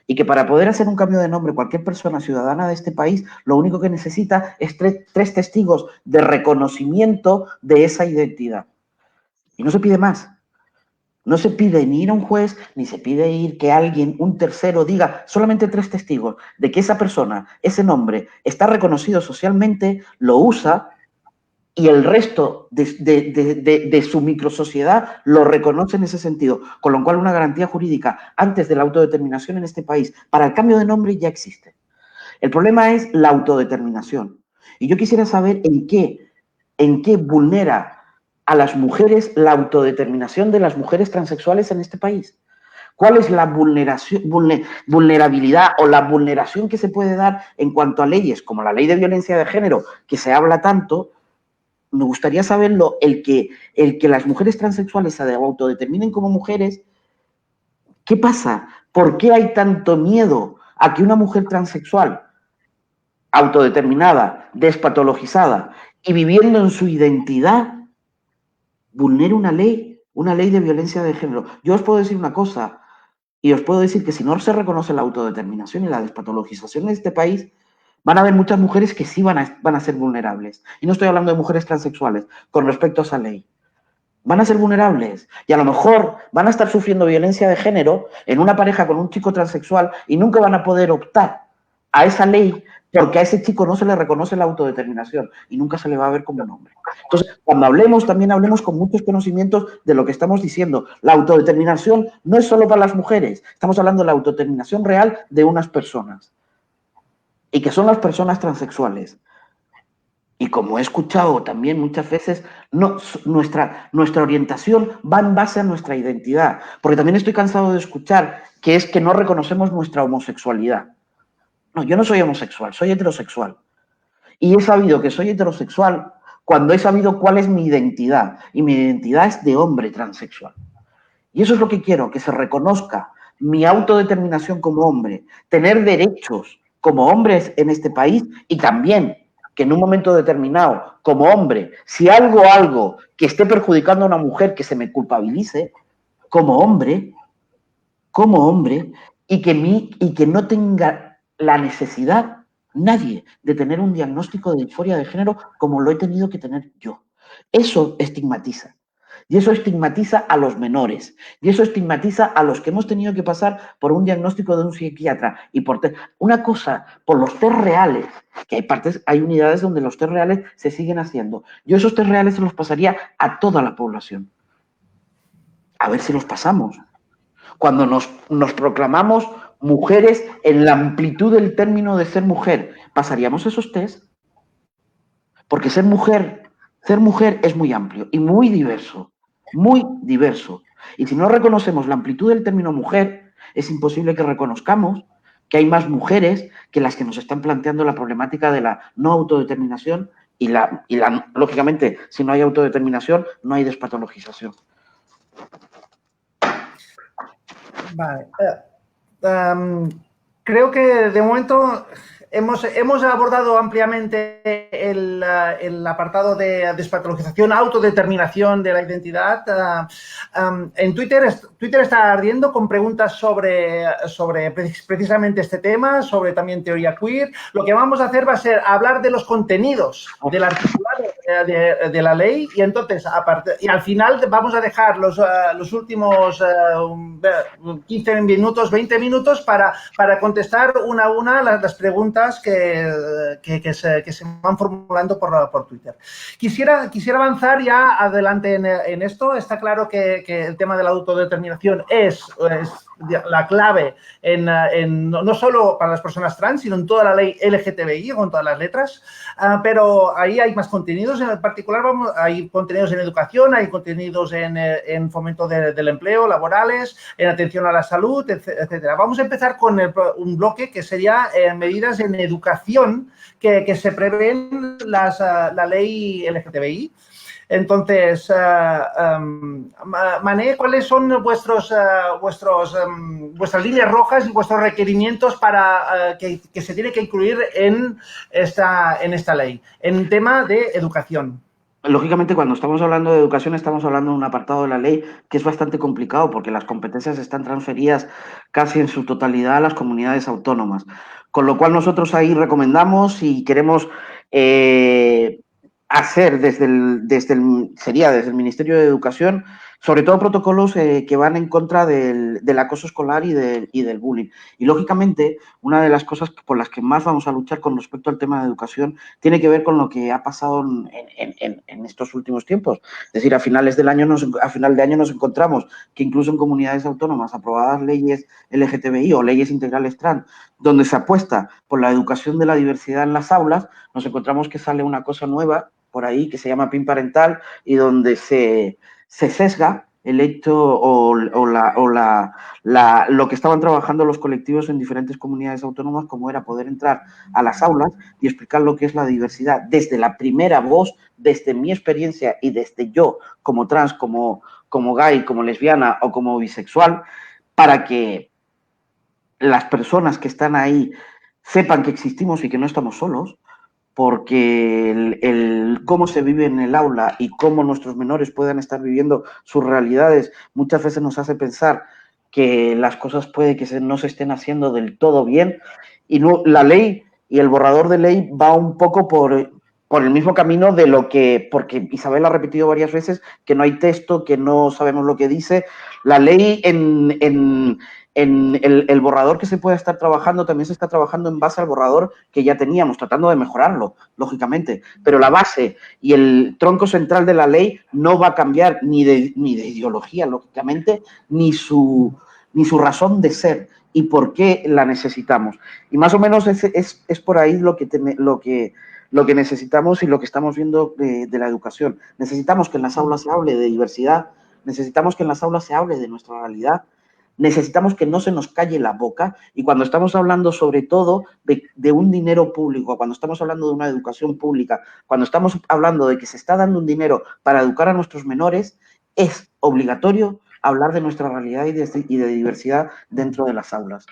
Y que para poder hacer un cambio de nombre, cualquier persona ciudadana de este país, lo único que necesita es tres testigos de reconocimiento de esa identidad. Y no se pide más. No se pide ni ir a un juez, ni se pide ir que alguien, un tercero, diga solamente 3 testigos de que esa persona, ese nombre, está reconocido socialmente, lo usa y el resto de su microsociedad lo reconoce en ese sentido. Con lo cual, una garantía jurídica antes de la autodeterminación en este país para el cambio de nombre ya existe. El problema es la autodeterminación. Y yo quisiera saber en qué vulnera a las mujeres la autodeterminación de las mujeres transexuales en este país. ¿Cuál es la vulnerabilidad o la vulneración que se puede dar en cuanto a leyes como la ley de violencia de género, que se habla tanto? Me gustaría saberlo, el que las mujeres transexuales se autodeterminen como mujeres. ¿Qué pasa? ¿Por qué hay tanto miedo a que una mujer transexual autodeterminada, despatologizada y viviendo en su identidad vulnere una ley de violencia de género? Yo os puedo decir una cosa, y os puedo decir que si no se reconoce la autodeterminación y la despatologización en este país, van a haber muchas mujeres que sí van a ser vulnerables. Y no estoy hablando de mujeres transexuales con respecto a esa ley. Van a ser vulnerables y a lo mejor van a estar sufriendo violencia de género en una pareja con un chico transexual y nunca van a poder optar a esa ley porque a ese chico no se le reconoce la autodeterminación y nunca se le va a ver como un hombre. Entonces, cuando hablemos, también hablemos con muchos conocimientos de lo que estamos diciendo. La autodeterminación no es solo para las mujeres, estamos hablando de la autodeterminación real de unas personas y que son las personas transexuales. Y como he escuchado también muchas veces, nuestra orientación va en base a nuestra identidad, porque también estoy cansado de escuchar que es que no reconocemos nuestra homosexualidad. No, yo no soy homosexual, soy heterosexual. Y he sabido que soy heterosexual cuando he sabido cuál es mi identidad. Y mi identidad es de hombre transexual. Y eso es lo que quiero, que se reconozca mi autodeterminación como hombre, tener derechos como hombres en este país y también que en un momento determinado, como hombre, si algo que esté perjudicando a una mujer, que se me culpabilice como hombre, y que no tenga la necesidad, nadie, de tener un diagnóstico de disforia de género como lo he tenido que tener yo. Eso estigmatiza. Y eso estigmatiza a los menores. Y eso estigmatiza a los que hemos tenido que pasar por un diagnóstico de un psiquiatra. Y por una cosa, por los test reales, que hay unidades donde los test reales se siguen haciendo. Yo esos test reales se los pasaría a toda la población. A ver si los pasamos. Cuando nos proclamamos mujeres en la amplitud del término de ser mujer, ¿pasaríamos esos test? Porque ser mujer es muy amplio y muy diverso. Muy diverso. Y si no reconocemos la amplitud del término mujer, es imposible que reconozcamos que hay más mujeres que las que nos están planteando la problemática de la no autodeterminación y lógicamente, si no hay autodeterminación, no hay despatologización. Vale. Creo que de momento hemos abordado ampliamente el apartado de despatologización, autodeterminación de la identidad. En Twitter está ardiendo con preguntas sobre precisamente este tema, sobre también teoría queer. Lo que vamos a hacer va a ser hablar de los contenidos del articulado de la ley y entonces y al final vamos a dejar los últimos 15 minutos, 20 minutos para contestar una a una las preguntas que se van formulando por Twitter. Quisiera avanzar ya adelante en esto. Está claro que el tema de la autodeterminación es la clave no solo para las personas trans, sino en toda la ley LGTBI, con todas las letras, pero ahí hay más contenidos. En particular hay contenidos en educación, hay contenidos en fomento del empleo, laborales, en atención a la salud, etcétera. Vamos a empezar con un bloque que sería medidas en educación que se prevén la ley LGTBI. Entonces, Mané, ¿cuáles son vuestras líneas rojas y vuestros requerimientos para que se tiene que incluir en esta ley, en tema de educación? Lógicamente, cuando estamos hablando de educación, estamos hablando de un apartado de la ley que es bastante complicado porque las competencias están transferidas casi en su totalidad a las comunidades autónomas. Con lo cual, nosotros ahí recomendamos y queremos hacer desde el Ministerio de Educación, sobre todo protocolos que van en contra del acoso escolar y del bullying. Y, lógicamente, una de las cosas por las que más vamos a luchar con respecto al tema de educación tiene que ver con lo que ha pasado en estos últimos tiempos. Es decir, a final de año nos encontramos que incluso en comunidades autónomas aprobadas leyes LGTBI o leyes integrales trans, donde se apuesta por la educación de la diversidad en las aulas, nos encontramos que sale una cosa nueva por ahí que se llama PIN parental y donde se sesga el hecho o lo que estaban trabajando los colectivos en diferentes comunidades autónomas, como era poder entrar a las aulas y explicar lo que es la diversidad desde la primera voz, desde mi experiencia y desde yo como trans, como gay, como lesbiana o como bisexual, para que las personas que están ahí sepan que existimos y que no estamos solos, porque el cómo se vive en el aula y cómo nuestros menores puedan estar viviendo sus realidades muchas veces nos hace pensar que las cosas puede que no se estén haciendo del todo bien y no, la ley y el borrador de ley va un poco por el mismo camino de lo que, porque Isabel ha repetido varias veces que no hay texto, que no sabemos lo que dice. La ley en el borrador que se puede estar trabajando, también se está trabajando en base al borrador que ya teníamos, tratando de mejorarlo, lógicamente. Pero la base y el tronco central de la ley no va a cambiar ni de ideología, lógicamente, ni su razón de ser y por qué la necesitamos. Y más o menos es por ahí lo que necesitamos y lo que estamos viendo de la educación. Necesitamos que en las aulas se hable de diversidad, necesitamos que en las aulas se hable de nuestra realidad, necesitamos que no se nos calle la boca y cuando estamos hablando sobre todo de un dinero público, cuando estamos hablando de una educación pública, cuando estamos hablando de que se está dando un dinero para educar a nuestros menores, es obligatorio hablar de nuestra realidad y de diversidad dentro de las aulas.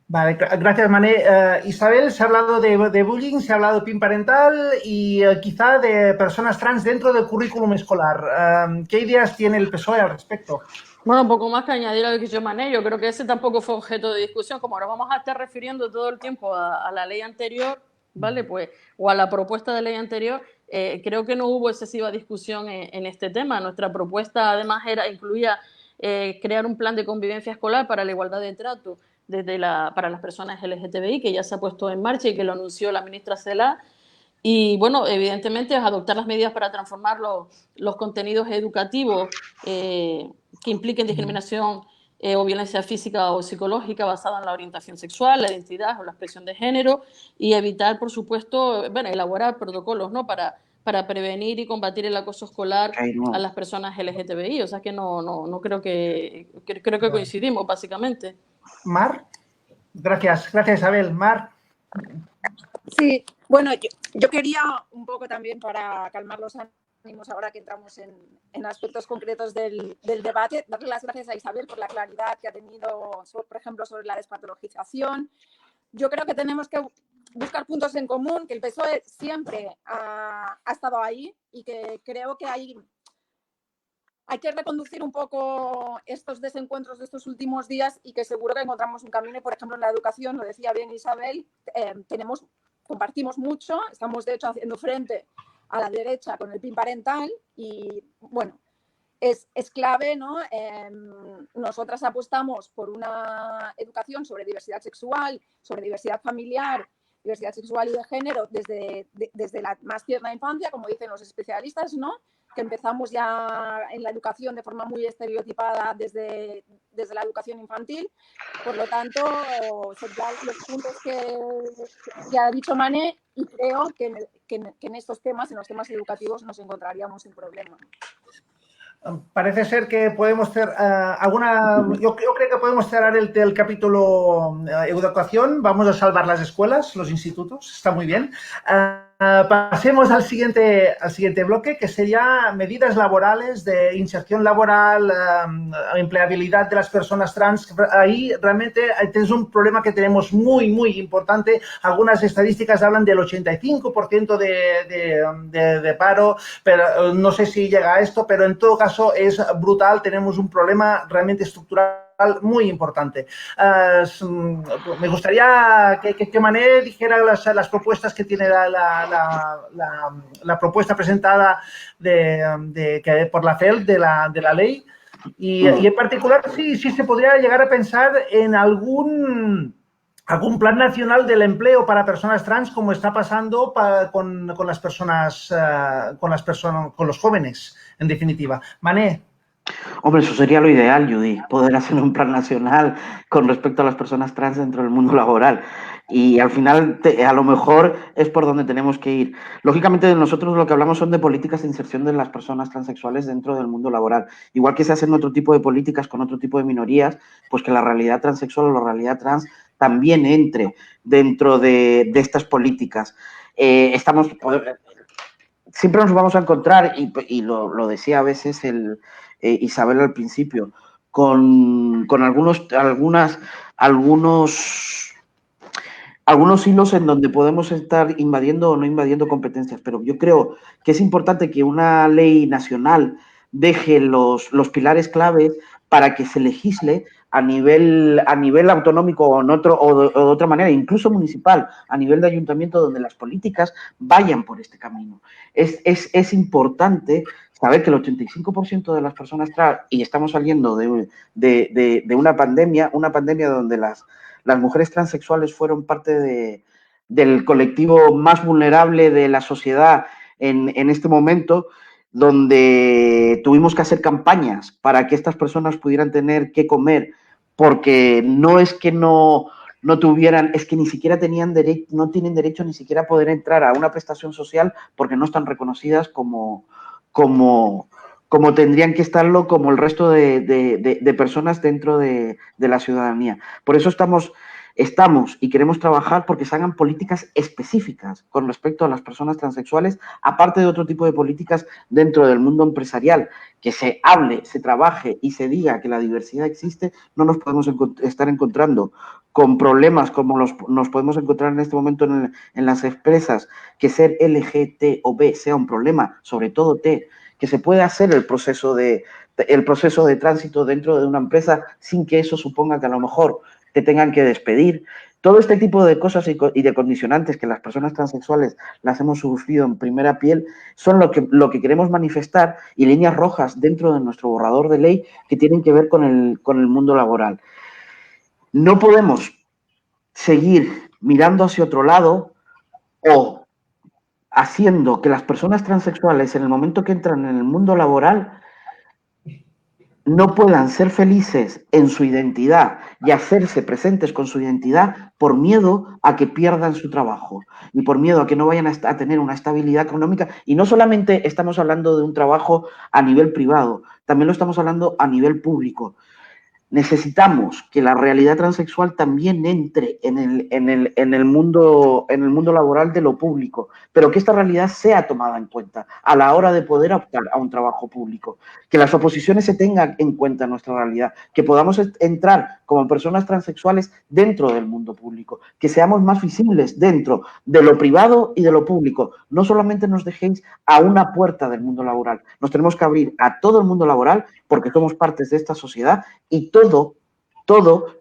Vale, gracias, Mané. Isabel, se ha hablado de bullying, se ha hablado de PIN parental y quizá de personas trans dentro del currículum escolar. ¿Qué ideas tiene el PSOE al respecto? Bueno, un poco más que añadir a lo que yo manejo. Yo creo que ese tampoco fue objeto de discusión. Como ahora vamos a estar refiriendo todo el tiempo a la ley anterior, ¿vale? Pues, o a la propuesta de ley anterior, creo que no hubo excesiva discusión en este tema. Nuestra propuesta, además, incluía crear un plan de convivencia escolar para la igualdad de trato para las personas LGTBI, que ya se ha puesto en marcha y que lo anunció la ministra Celaá. Y bueno, evidentemente es adoptar las medidas para transformar los contenidos educativos que impliquen discriminación o violencia física o psicológica basada en la orientación sexual, la identidad o la expresión de género, y evitar, por supuesto, bueno, elaborar protocolos, ¿no? Para prevenir y combatir el acoso escolar a las personas LGTBI. O sea que no creo creo que coincidimos, básicamente. Mar, gracias Isabel. Mar. Sí, bueno, yo quería un poco también para calmar los ánimos ahora que entramos en aspectos concretos del debate, darle las gracias a Isabel por la claridad que ha tenido, por ejemplo, sobre la despatologización. Yo creo que tenemos que buscar puntos en común, que el PSOE siempre ha estado ahí y que creo que hay que reconducir un poco estos desencuentros de estos últimos días y que seguro que encontramos un camino. Y, por ejemplo, en la educación, lo decía bien Isabel, compartimos mucho, estamos de hecho haciendo frente a la derecha con el PIN parental y bueno, es clave, ¿no? Nosotras apostamos por una educación sobre diversidad sexual, sobre diversidad familiar, diversidad sexual y de género desde la más tierna infancia, como dicen los especialistas, ¿no? Que empezamos ya en la educación de forma muy estereotipada desde la educación infantil. Por lo tanto, son los puntos que ha dicho Mané y creo que en estos temas, en los temas educativos, nos encontraríamos sin problema. Parece ser que podemos hacer yo creo que podemos cerrar el capítulo educación. Vamos a salvar las escuelas, los institutos, está muy bien. Pasemos al siguiente bloque, que sería medidas laborales de inserción laboral, empleabilidad de las personas trans. Ahí realmente es un problema que tenemos muy, muy importante. Algunas estadísticas hablan del 85% de paro, pero no sé si llega a esto, pero en todo caso es brutal. Tenemos un problema realmente estructural muy importante. Me gustaría que Mané dijera las propuestas que tiene la propuesta presentada por la FEL de la ley y en particular sí se podría llegar a pensar en algún plan nacional del empleo para personas trans, como está pasando con las personas, con los jóvenes, en definitiva. Mané. Hombre, eso sería lo ideal, Judy, poder hacer un plan nacional con respecto a las personas trans dentro del mundo laboral. Y al final, a lo mejor es por donde tenemos que ir. Lógicamente, nosotros lo que hablamos son de políticas de inserción de las personas transexuales dentro del mundo laboral. Igual que se hacen otro tipo de políticas con otro tipo de minorías, pues que la realidad transexual o la realidad trans también entre dentro de estas políticas. Siempre nos vamos a encontrar, y lo decía a veces Isabel al principio, con algunos hilos en donde podemos estar invadiendo o no invadiendo competencias, pero yo creo que es importante que una ley nacional deje los pilares claves para que se legisle a nivel autonómico o de otra manera, incluso municipal, a nivel de ayuntamiento, donde las políticas vayan por este camino. Es importante saber que el 85% de las personas trans, y estamos saliendo de una pandemia donde las mujeres transexuales fueron parte del colectivo más vulnerable de la sociedad en este momento, donde tuvimos que hacer campañas para que estas personas pudieran tener que comer, porque no es que no tuvieran, es que ni siquiera no tienen derecho ni siquiera a poder entrar a una prestación social porque no están reconocidas como tendrían que estarlo, como el resto de personas dentro de la ciudadanía. Por eso estamos estamos y queremos trabajar porque se hagan políticas específicas con respecto a las personas transexuales, aparte de otro tipo de políticas dentro del mundo empresarial, que se hable, se trabaje y se diga que la diversidad existe. No nos podemos estar encontrando con problemas como nos podemos encontrar en este momento en las empresas, que ser LGT o B sea un problema, sobre todo T, que se puede hacer el proceso de tránsito dentro de una empresa sin que eso suponga que a lo mejor te tengan que despedir. Todo este tipo de cosas y de condicionantes que las personas transexuales las hemos sufrido en primera piel son lo que queremos manifestar, y líneas rojas dentro de nuestro borrador de ley que tienen que ver con el mundo laboral. No podemos seguir mirando hacia otro lado o haciendo que las personas transexuales, en el momento que entran en el mundo laboral, no puedan ser felices en su identidad y hacerse presentes con su identidad por miedo a que pierdan su trabajo y por miedo a que no vayan a tener una estabilidad económica. Y no solamente estamos hablando de un trabajo a nivel privado, también lo estamos hablando a nivel público. Necesitamos que la realidad transexual también entre en el mundo laboral de lo público, pero que esta realidad sea tomada en cuenta a la hora de poder optar a un trabajo público, que las oposiciones se tengan en cuenta en nuestra realidad, que podamos entrar como personas transexuales dentro del mundo público, que seamos más visibles dentro de lo privado y de lo público. No solamente nos dejéis a una puerta del mundo laboral, nos tenemos que abrir a todo el mundo laboral porque somos partes de esta sociedad y todo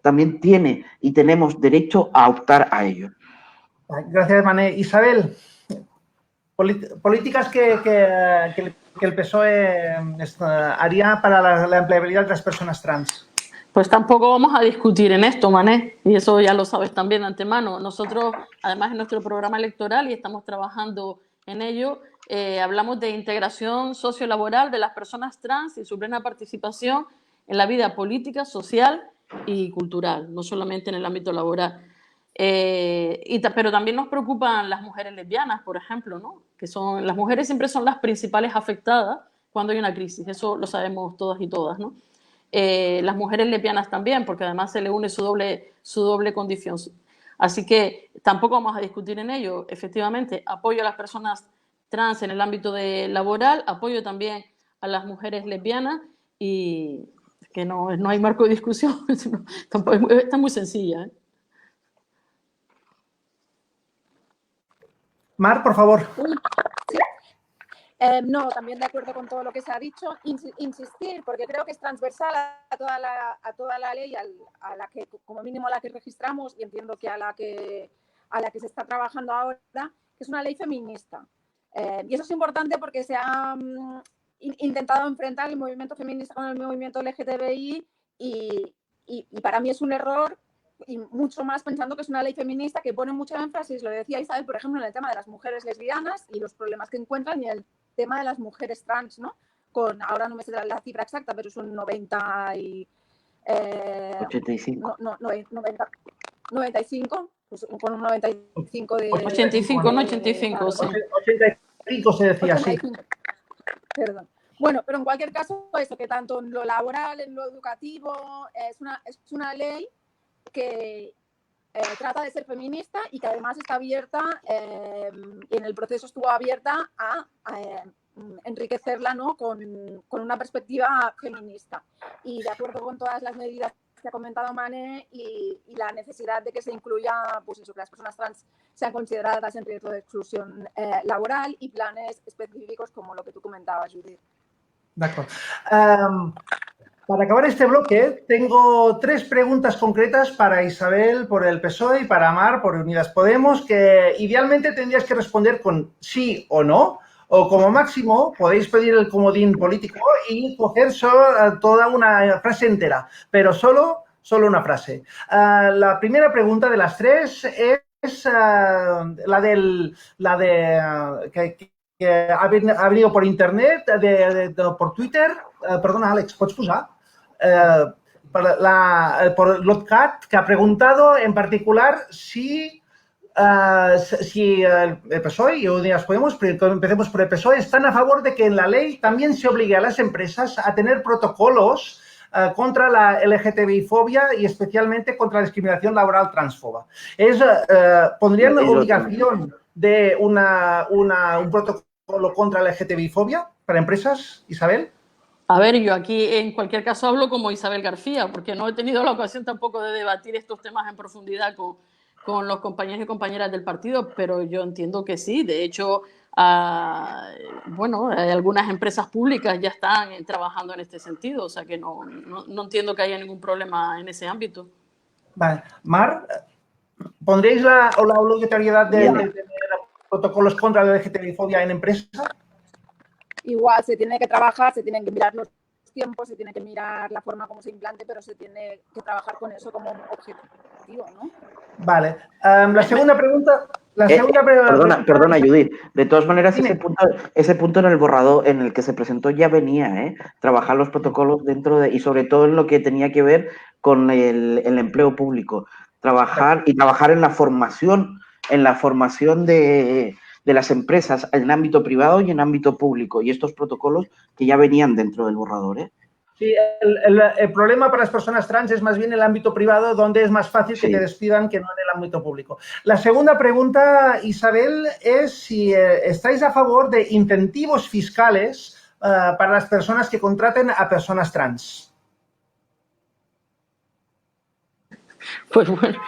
también tiene y tenemos derecho a optar a ello. Gracias, Mané. Isabel, políticas que el PSOE haría para la empleabilidad de las personas trans. Pues tampoco vamos a discutir en esto, Mané, y eso ya lo sabes también de antemano. Nosotros, además, en nuestro programa electoral, y estamos trabajando en ello, hablamos de integración sociolaboral de las personas trans y su plena participación en la vida política, social y cultural, no solamente en el ámbito laboral. Pero también nos preocupan las mujeres lesbianas, por ejemplo, ¿no? Las mujeres siempre son las principales afectadas cuando hay una crisis, eso lo sabemos todas y todas, ¿no? Las mujeres lesbianas también, porque además se le une su doble condición. Así que tampoco vamos a discutir en ello. Efectivamente, apoyo a las personas trans en el ámbito laboral, apoyo también a las mujeres lesbianas, y que no hay marco de discusión. Tampoco, está muy sencilla, ¿eh? Mar, por favor. Sí. No, también de acuerdo con todo lo que se ha dicho. Insistir, porque creo que es transversal a toda la ley, a la que, como mínimo, a la que registramos, y entiendo que a la que se está trabajando ahora, que es una ley feminista. Y eso es importante porque se ha intentado enfrentar el movimiento feminista con el movimiento LGTBI, y para mí es un error, y mucho más pensando que es una ley feminista que pone mucho énfasis, lo decía Isabel, por ejemplo, en el tema de las mujeres lesbianas y los problemas que encuentran, y el tema de las mujeres trans, ¿no? Ahora no me sé la cifra exacta, pero es un 85. 95, pues con un 95 de... 85, no 85, sí. 85 se decía, 85, sí. Perdón. Bueno, pero en cualquier caso, eso, que tanto en lo laboral, en lo educativo, es una ley que trata de ser feminista y que además está abierta, y en el proceso estuvo abierta a enriquecerla, ¿no? con una perspectiva feminista. Y de acuerdo con todas las medidas que ha comentado Mané, y la necesidad de que se incluya, pues eso, que las personas trans sean consideradas en riesgo de exclusión laboral, y planes específicos como lo que tú comentabas, Judith. De acuerdo. Para acabar este bloque, tengo 3 preguntas concretas para Isabel por el PSOE y para Mar por Unidas Podemos, que idealmente tendrías que responder con sí o no, o como máximo podéis pedir el comodín político y coger toda una frase entera, pero solo una frase. La primera pregunta de las 3 es que ha venido por internet, por Twitter. Perdona, Àlex, ¿pots posar? Por Lotcat, que ha preguntado en particular si el PSOE y Unidas Podemos, empecemos por el PSOE, están a favor de que en la ley también se obligue a las empresas a tener protocolos contra la LGTBI-fobia y especialmente contra la discriminación laboral transfoba. ¿Pondrían obligación de un protocolo contra la LGTBI-fobia para empresas, Isabel? A ver, yo aquí en cualquier caso hablo como Isabel García, porque no he tenido la ocasión tampoco de debatir estos temas en profundidad con los compañeros y compañeras del partido, pero yo entiendo que sí. De hecho, bueno, algunas empresas públicas ya están trabajando en este sentido, o sea que no entiendo que haya ningún problema en ese ámbito. Vale. Mar, ¿pondréis la obligatoriedad de tener protocolos contra la LGTBI-fobia en empresas? Igual se tiene que trabajar, se tienen que mirar los tiempos, se tiene que mirar la forma como se implante, pero se tiene que trabajar con eso como objetivo, ¿no? Vale. La segunda pregunta... Perdona, Judith. De todas maneras, ese punto en el borrador en el que se presentó ya venía, trabajar los protocolos dentro de, y sobre todo en lo que tenía que ver con el empleo público. Trabajar en la formación de las empresas en ámbito privado y en ámbito público. Y estos protocolos que ya venían dentro del borrador, Sí, el problema para las personas trans es más bien el ámbito privado, donde es más fácil que te despidan que no en el ámbito público. La segunda pregunta, Isabel, es si estáis a favor de incentivos fiscales para las personas que contraten a personas trans. Pues bueno,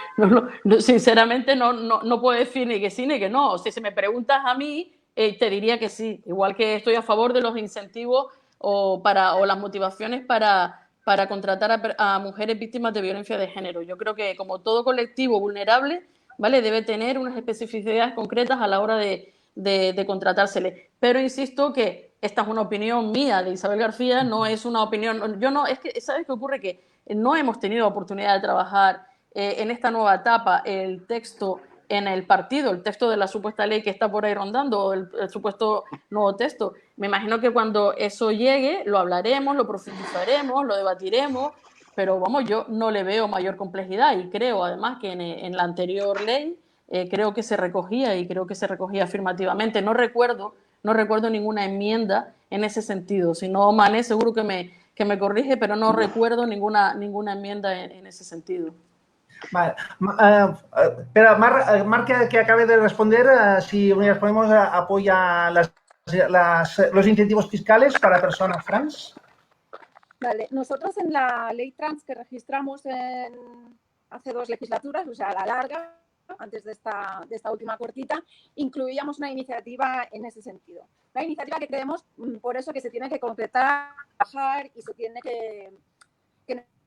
sinceramente no puedo decir ni que sí ni que no. Si me preguntas a mí, te diría que sí. Igual que estoy a favor de los incentivos o las motivaciones para contratar a mujeres víctimas de violencia de género. Yo creo que como todo colectivo vulnerable, ¿vale?, debe tener unas especificidades concretas a la hora de contratársele. Pero insisto que esta es una opinión mía de Isabel García, no es una opinión... Es que, ¿sabes qué ocurre? Que no hemos tenido oportunidad de trabajar en esta nueva etapa el texto en el partido, el texto de la supuesta ley que está por ahí rondando, el supuesto nuevo texto. Me imagino que cuando eso llegue lo hablaremos, lo profundizaremos, lo debatiremos, pero vamos, yo no le veo mayor complejidad y creo además que en la anterior ley creo que se recogía y creo que se recogía afirmativamente. No recuerdo ninguna enmienda en ese sentido. Si no, Mané seguro que me corrige, pero no recuerdo ninguna enmienda en ese sentido. Vale. Espera, Mar que acabe de responder, si Unidas Podemos apoya los incentivos fiscales para personas trans. Vale, nosotros en la ley trans que registramos hace 2 legislaturas, o sea, a la larga, antes de esta última cortita, incluíamos una iniciativa en ese sentido. Una iniciativa que creemos, por eso, que se tiene que concretar, trabajar y se tiene que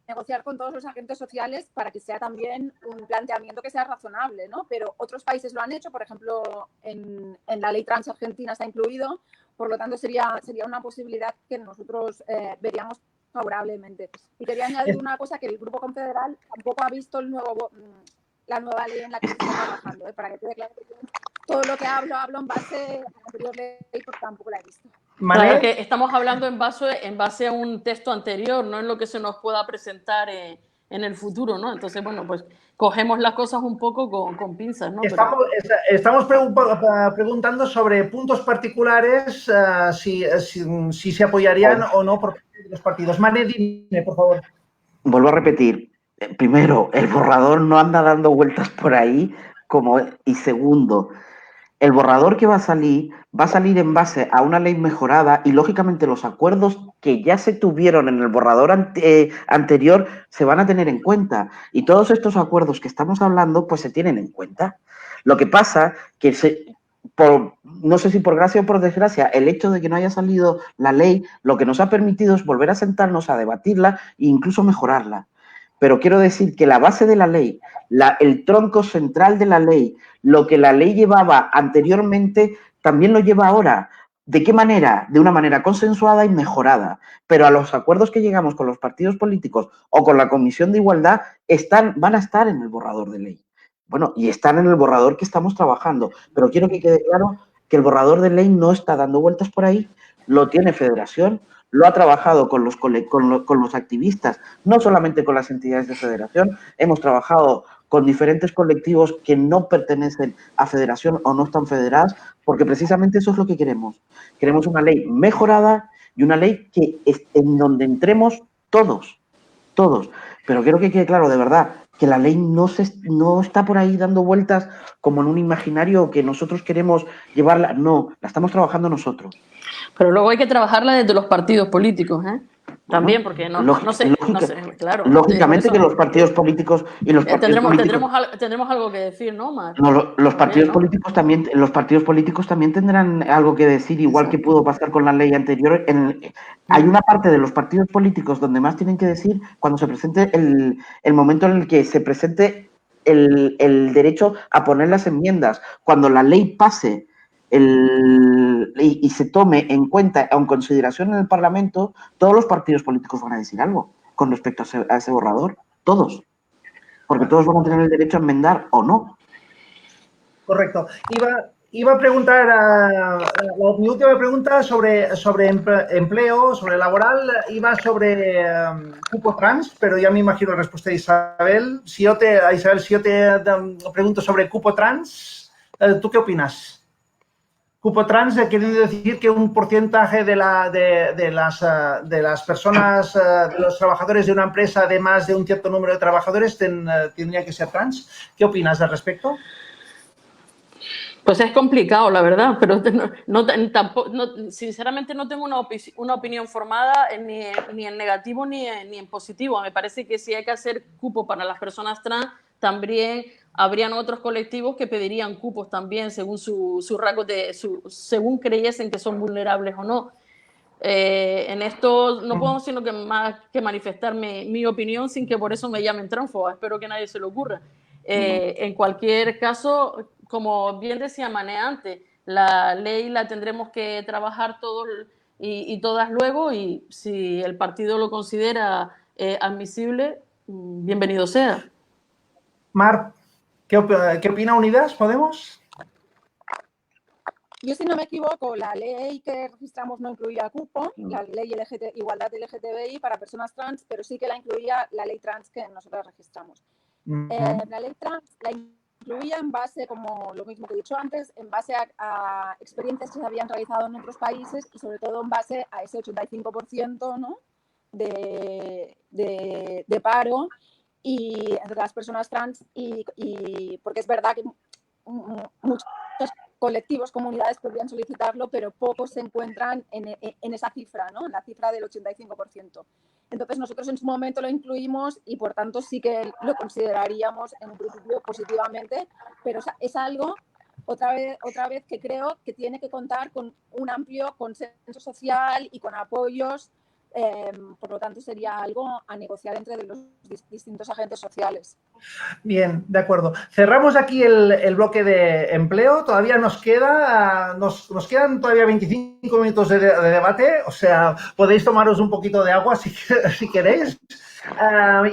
negociar con todos los agentes sociales para que sea también un planteamiento que sea razonable, ¿no? Pero otros países lo han hecho, por ejemplo, en la ley trans argentina está incluido, por lo tanto sería una posibilidad que nosotros veríamos favorablemente. Y quería añadir una cosa, que el Grupo Confederal tampoco ha visto la nueva ley en la que se está trabajando, para que quede claro que todo lo que hablo en base a la anterior ley, porque tampoco la he visto. Claro que estamos hablando en base a un texto anterior, no en lo que se nos pueda presentar en el futuro, ¿no? Entonces, bueno, pues cogemos las cosas un poco con pinzas, ¿no? Estamos preguntando sobre puntos particulares, si se apoyarían o no por parte de los partidos. Mané, dime, por favor. Vuelvo a repetir. Primero, el borrador no anda dando vueltas por ahí, y segundo, el borrador que va a salir en base a una ley mejorada y, lógicamente, los acuerdos que ya se tuvieron en el borrador anterior se van a tener en cuenta. Y todos estos acuerdos que estamos hablando, pues se tienen en cuenta. Lo que pasa que, no sé si por gracia o por desgracia, el hecho de que no haya salido la ley, lo que nos ha permitido es volver a sentarnos a debatirla e incluso mejorarla. Pero quiero decir que la base de la ley, el tronco central de la ley, lo que la ley llevaba anteriormente, también lo lleva ahora. ¿De qué manera? De una manera consensuada y mejorada. Pero a los acuerdos que llegamos con los partidos políticos o con la Comisión de Igualdad van a estar en el borrador de ley. Bueno, y están en el borrador que estamos trabajando. Pero quiero que quede claro que el borrador de ley no está dando vueltas por ahí. Lo tiene Federación, lo ha trabajado con los activistas, no solamente con las entidades de Federación, hemos trabajado con diferentes colectivos que no pertenecen a Federación o no están federadas, porque precisamente eso es lo que queremos. Queremos una ley mejorada y una ley en donde entremos todos, todos. Pero quiero que quede claro, de verdad, que la ley no está por ahí dando vueltas como en un imaginario que nosotros queremos llevarla. No, la estamos trabajando nosotros. Pero luego hay que trabajarla desde los partidos políticos, ¿eh? También, porque no sé, claro. Lógicamente que los partidos políticos y los partidos políticos... Tendremos algo que decir, ¿no, Mar? No, los partidos políticos también tendrán algo que decir, igual que pudo pasar con la ley anterior. Hay una parte de los partidos políticos donde más tienen que decir cuando se presente el momento en el que se presente el derecho a poner las enmiendas. Cuando la ley pase y se tome en cuenta o en consideración en el Parlamento, todos los partidos políticos van a decir algo con respecto a ese borrador. Todos. Porque todos van a tener el derecho a enmendar o no. Correcto. Iba a preguntar, mi última pregunta sobre empleo, sobre laboral, iba sobre cupo trans, pero ya me imagino la respuesta de Isabel. Isabel, si yo te pregunto sobre cupo trans, ¿tú qué opinas? Cupo trans quiere decir que un porcentaje de las personas, de los trabajadores de una empresa de más de un cierto número de trabajadores tendría que ser trans. ¿Qué opinas al respecto? Pues es complicado, la verdad, pero sinceramente no tengo una opinión formada ni en negativo ni en positivo. Me parece que si hay que hacer cupo para las personas trans, también habrían otros colectivos que pedirían cupos también según su rasgo según creyesen que son vulnerables o no. En esto no puedo sino más que manifestar mi opinión sin que por eso me llamen transfoba. Espero que a nadie se le ocurra. En cualquier caso, como bien decía Mané antes, la ley la tendremos que trabajar todos y todas luego, y si el partido lo considera admisible, bienvenido sea. Mar, ¿qué opina Unidas? ¿Podemos? Yo, si no me equivoco, la ley que registramos no incluía cupo, la ley igualdad LGTBI para personas trans, pero sí que la incluía la ley trans que nosotros registramos. La ley trans la incluía en base, como lo mismo que he dicho antes, en base a experiencias que se habían realizado en otros países y sobre todo en base a ese 85%, ¿no? de paro y entre las personas trans y porque es verdad que muchos colectivos, comunidades podrían solicitarlo, pero pocos se encuentran en esa cifra, ¿no? En la cifra del 85%. Entonces nosotros en su momento lo incluimos y por tanto sí que lo consideraríamos en un principio positivamente, pero es algo, otra vez que creo que tiene que contar con un amplio consenso social y con apoyos. Por lo tanto, sería algo a negociar entre los distintos agentes sociales. Bien, de acuerdo. Cerramos aquí el bloque de empleo. Todavía nos quedan todavía 25 minutos de debate. O sea, podéis tomaros un poquito de agua si queréis.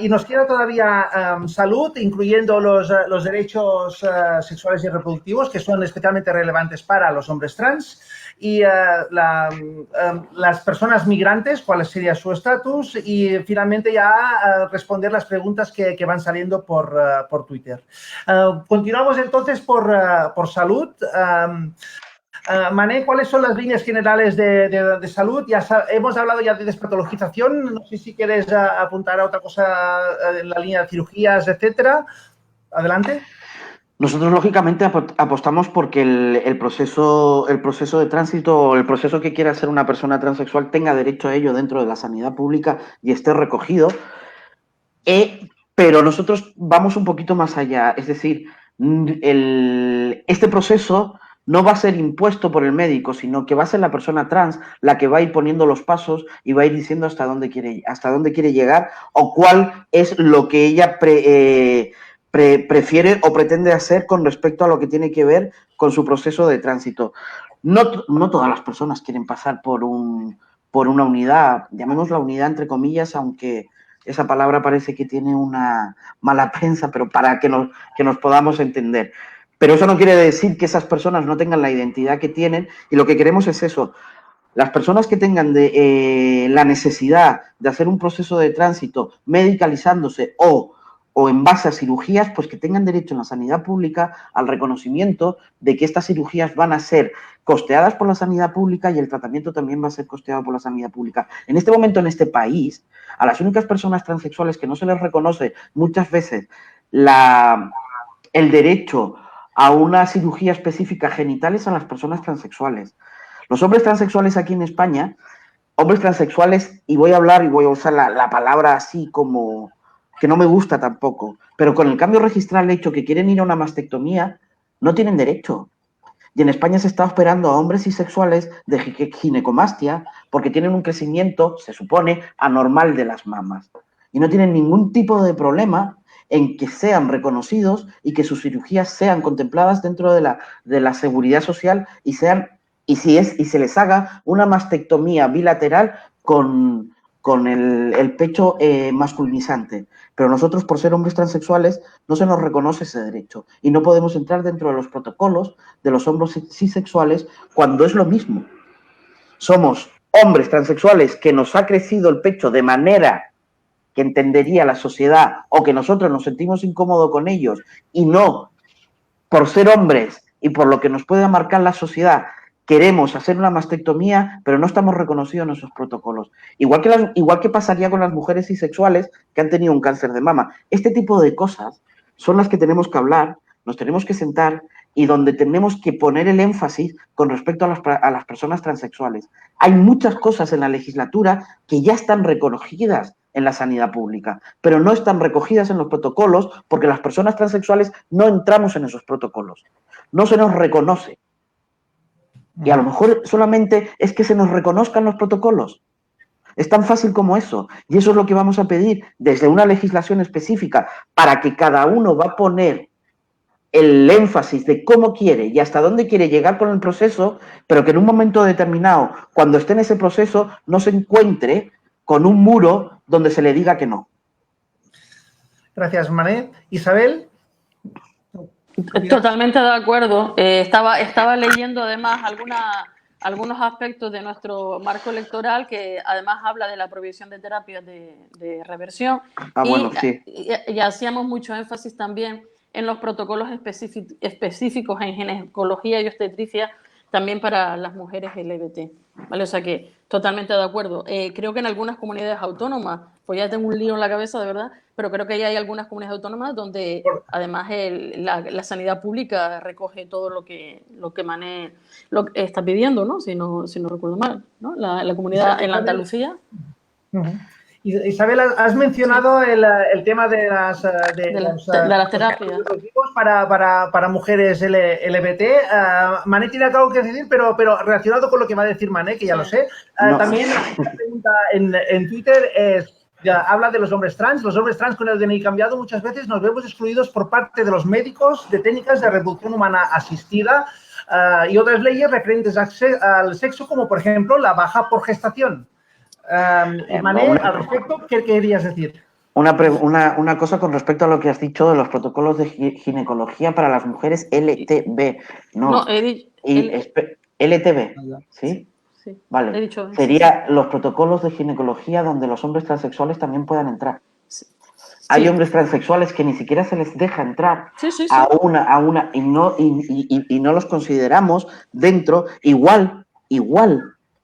Y nos queda todavía salud, incluyendo los derechos sexuales y reproductivos, que son especialmente relevantes para los hombres trans. Y las personas migrantes, cuál sería su estatus, y finalmente ya responder las preguntas que van saliendo por Twitter. Continuamos entonces por salud. Mané, ¿cuáles son las líneas generales de salud? Hemos hablado ya de despatologización. No sé si quieres apuntar a otra cosa en la línea de cirugías, etcétera. Adelante. Nosotros, lógicamente, apostamos porque el proceso de tránsito, el proceso que quiera hacer una persona transexual tenga derecho a ello dentro de la sanidad pública y esté recogido. Pero nosotros vamos un poquito más allá. Es decir, este proceso no va a ser impuesto por el médico, sino que va a ser la persona trans la que va a ir poniendo los pasos y va a ir diciendo hasta dónde quiere llegar o cuál es lo que ella prefiere o pretende hacer con respecto a lo que tiene que ver con su proceso de tránsito. No todas las personas quieren pasar por una unidad, llamémosla unidad entre comillas, aunque esa palabra parece que tiene una mala prensa, pero para que nos podamos entender. Pero eso no quiere decir que esas personas no tengan la identidad que tienen, y lo que queremos es eso. Las personas que tengan la necesidad de hacer un proceso de tránsito medicalizándose o o en base a cirugías, pues que tengan derecho en la sanidad pública al reconocimiento de que estas cirugías van a ser costeadas por la sanidad pública y el tratamiento también va a ser costeado por la sanidad pública. En este momento, en este país, a las únicas personas transexuales que no se les reconoce muchas veces el derecho a una cirugía específica genital es a las personas transexuales. Los hombres transexuales aquí en España, hombres transexuales, y voy a usar la palabra así como que no me gusta tampoco, pero con el cambio registral hecho que quieren ir a una mastectomía, no tienen derecho. Y en España se está operando a hombres bisexuales de ginecomastia porque tienen un crecimiento, se supone, anormal de las mamas. Y no tienen ningún tipo de problema en que sean reconocidos y que sus cirugías sean contempladas dentro de la seguridad social y se les haga una mastectomía bilateral con el pecho masculinizante. Pero nosotros, por ser hombres transexuales, no se nos reconoce ese derecho y no podemos entrar dentro de los protocolos de los hombres cisexuales cuando es lo mismo. Somos hombres transexuales que nos ha crecido el pecho de manera que entendería la sociedad o que nosotros nos sentimos incómodos con ellos y no por ser hombres y por lo que nos puede marcar la sociedad queremos hacer una mastectomía, pero no estamos reconocidos en esos protocolos. Igual que pasaría con las mujeres bisexuales que han tenido un cáncer de mama. Este tipo de cosas son las que tenemos que hablar, nos tenemos que sentar y donde tenemos que poner el énfasis con respecto a las personas transexuales. Hay muchas cosas en la legislatura que ya están reconocidas en la sanidad pública, pero no están recogidas en los protocolos porque las personas transexuales no entramos en esos protocolos. No se nos reconoce. Y a lo mejor solamente es que se nos reconozcan los protocolos. Es tan fácil como eso. Y eso es lo que vamos a pedir desde una legislación específica para que cada uno va a poner el énfasis de cómo quiere y hasta dónde quiere llegar con el proceso, pero que en un momento determinado, cuando esté en ese proceso, no se encuentre con un muro donde se le diga que no. Gracias, Isabel. Totalmente de acuerdo. Estaba leyendo además algunos aspectos de nuestro marco electoral que además habla de la prohibición de terapias de reversión. Bueno, sí. Y hacíamos mucho énfasis también en los protocolos específicos en ginecología y obstetricia también para las mujeres LGBT. ¿Vale? O sea que totalmente de acuerdo. Creo que en algunas comunidades autónomas, pues ya tengo un lío en la cabeza de verdad, pero creo que ya hay algunas comunidades autónomas donde además la sanidad pública recoge todo lo que está pidiendo, ¿no? Si no recuerdo mal, ¿no? La comunidad en la Andalucía. Isabel, has mencionado el tema de las terapias para mujeres LGBT. Mané tiene algo que decir, pero relacionado con lo que va a decir Mané, que ya lo sé. También una pregunta en Twitter habla de los hombres trans. Los hombres trans con el DNI cambiado muchas veces nos vemos excluidos por parte de los médicos de técnicas de reproducción humana asistida y otras leyes referentes al sexo, como por ejemplo la baja por gestación. Mané, al respecto, ¿qué querías decir? Una cosa con respecto a lo que has dicho de los protocolos de ginecología para las mujeres LTB. No, LTB, ¿sí? Sí, vale. He dicho, sería los protocolos de ginecología donde los hombres transexuales también puedan entrar. Sí. Hay hombres transexuales que ni siquiera se les deja entrar a una y no los consideramos dentro, igual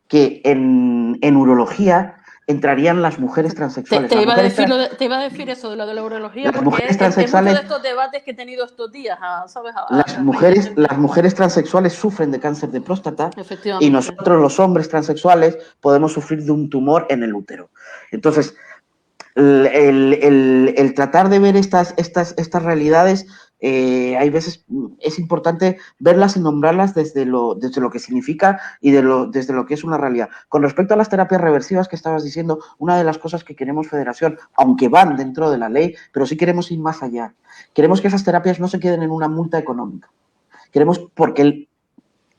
que en urología entrarían las mujeres transexuales. Te iba a decir eso de lo de la urología, las porque es transexuales, muchos de estos debates que he tenido estos días, ¿sabes? Las mujeres transexuales sufren de cáncer de próstata y nosotros los hombres transexuales podemos sufrir de un tumor en el útero. Entonces, el tratar de ver estas realidades, hay veces es importante verlas y nombrarlas desde lo que significa y desde lo que es una realidad. Con respecto a las terapias reversivas que estabas diciendo, una de las cosas que queremos Federación, aunque van dentro de la ley, pero sí queremos ir más allá. Queremos que esas terapias no se queden en una multa económica. Queremos, porque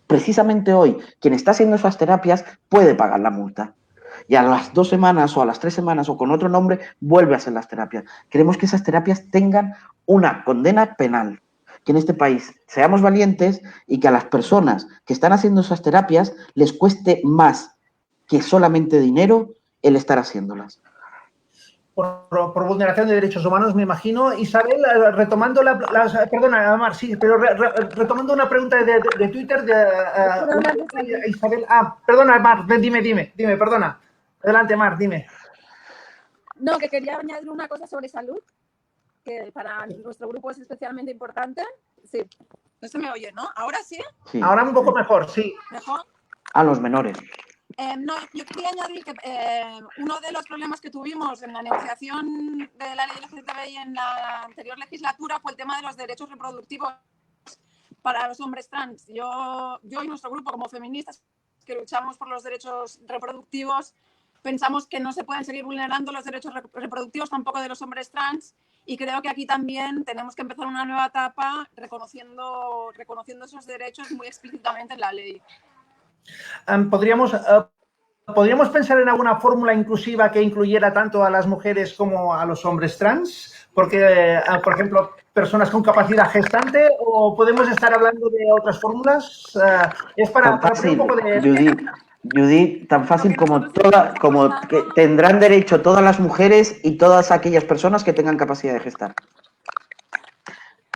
precisamente hoy, quien está haciendo esas terapias puede pagar la multa. Y a las 2 semanas o a las 3 semanas o con otro nombre vuelve a hacer las terapias. Queremos que esas terapias tengan una condena penal. Que en este país seamos valientes y que a las personas que están haciendo esas terapias les cueste más que solamente dinero el estar haciéndolas. por vulneración de derechos humanos, me imagino. Isabel, retomando perdona, Mar, sí, pero retomando una pregunta de Twitter de Isabel. Perdona, Mar, dime, perdona. Adelante, Mar, dime. No, que quería añadir una cosa sobre salud, que para nuestro grupo es especialmente importante. Sí. No se me oye, ¿no? ¿Ahora sí? Sí. Ahora un poco mejor, sí. ¿Mejor? A los menores. No, yo quería añadir que uno de los problemas que tuvimos en la negociación de la ley LGTBI en la anterior legislatura fue el tema de los derechos reproductivos para los hombres trans. Yo y nuestro grupo como feministas que luchamos por los derechos reproductivos pensamos que no se pueden seguir vulnerando los derechos reproductivos tampoco de los hombres trans, y creo que aquí también tenemos que empezar una nueva etapa reconociendo esos derechos muy explícitamente en la ley. ¿Podríamos pensar en alguna fórmula inclusiva que incluyera tanto a las mujeres como a los hombres trans? Porque, por ejemplo, personas con capacidad gestante, o podemos estar hablando de otras fórmulas. Es para fácil, un poco de... Judith, tan fácil como que tendrán derecho todas las mujeres y todas aquellas personas que tengan capacidad de gestar.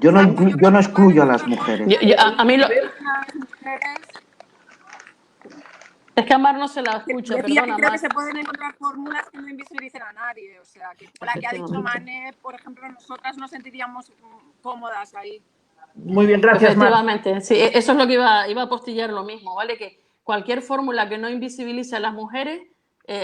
Yo no excluyo a las mujeres. A mí es que a Mar no se la escucha, perdona, creo Mar. que se pueden encontrar fórmulas que no invisibilicen a nadie. O sea, que la que ha dicho Mane, por ejemplo, nosotras nos sentiríamos cómodas ahí. Muy bien, gracias, Mar. Efectivamente, sí, eso es lo que iba a postillar lo mismo, ¿vale? Que cualquier fórmula que no invisibilice a las mujeres,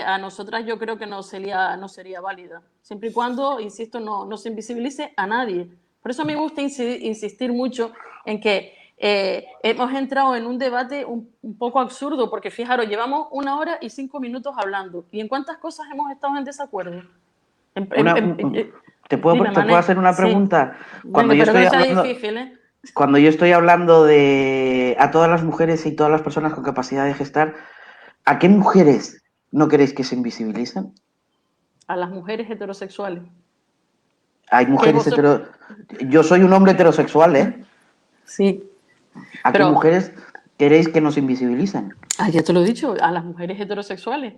a nosotras yo creo que no sería válida. Siempre y cuando, insisto, no se invisibilice a nadie. Por eso me gusta insistir mucho en que hemos entrado en un debate un poco absurdo, porque fijaros, llevamos 1 hora y 5 minutos hablando. ¿Y en cuántas cosas hemos estado en desacuerdo? ¿Te puedo hacer una pregunta? Sí. Cuando yo estoy hablando de a todas las mujeres y todas las personas con capacidad de gestar, ¿a qué mujeres no queréis que se invisibilicen? A las mujeres heterosexuales. Hay mujeres Yo soy un hombre heterosexual, ¿eh? Sí. ¿A qué mujeres queréis que nos invisibilicen? Ya te lo he dicho, a las mujeres heterosexuales.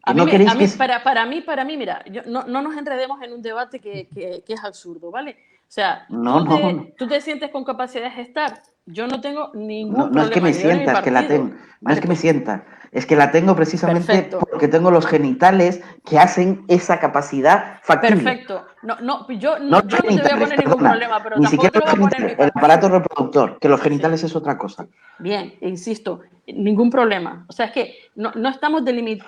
Para mí, mira, no nos enredemos en un debate que es absurdo, ¿vale? O sea, tú te sientes con capacidad de gestar. Yo no tengo ningún problema. No es que me sienta, es que la tengo. No es que me sienta, es que la tengo precisamente porque tengo los genitales que hacen esa capacidad factible. Perfecto. Yo no te voy a poner ningún problema, pero ni tampoco siquiera te lo voy a poner el aparato reproductor, que los genitales es otra cosa. Bien, insisto, ningún problema. O sea, es que no estamos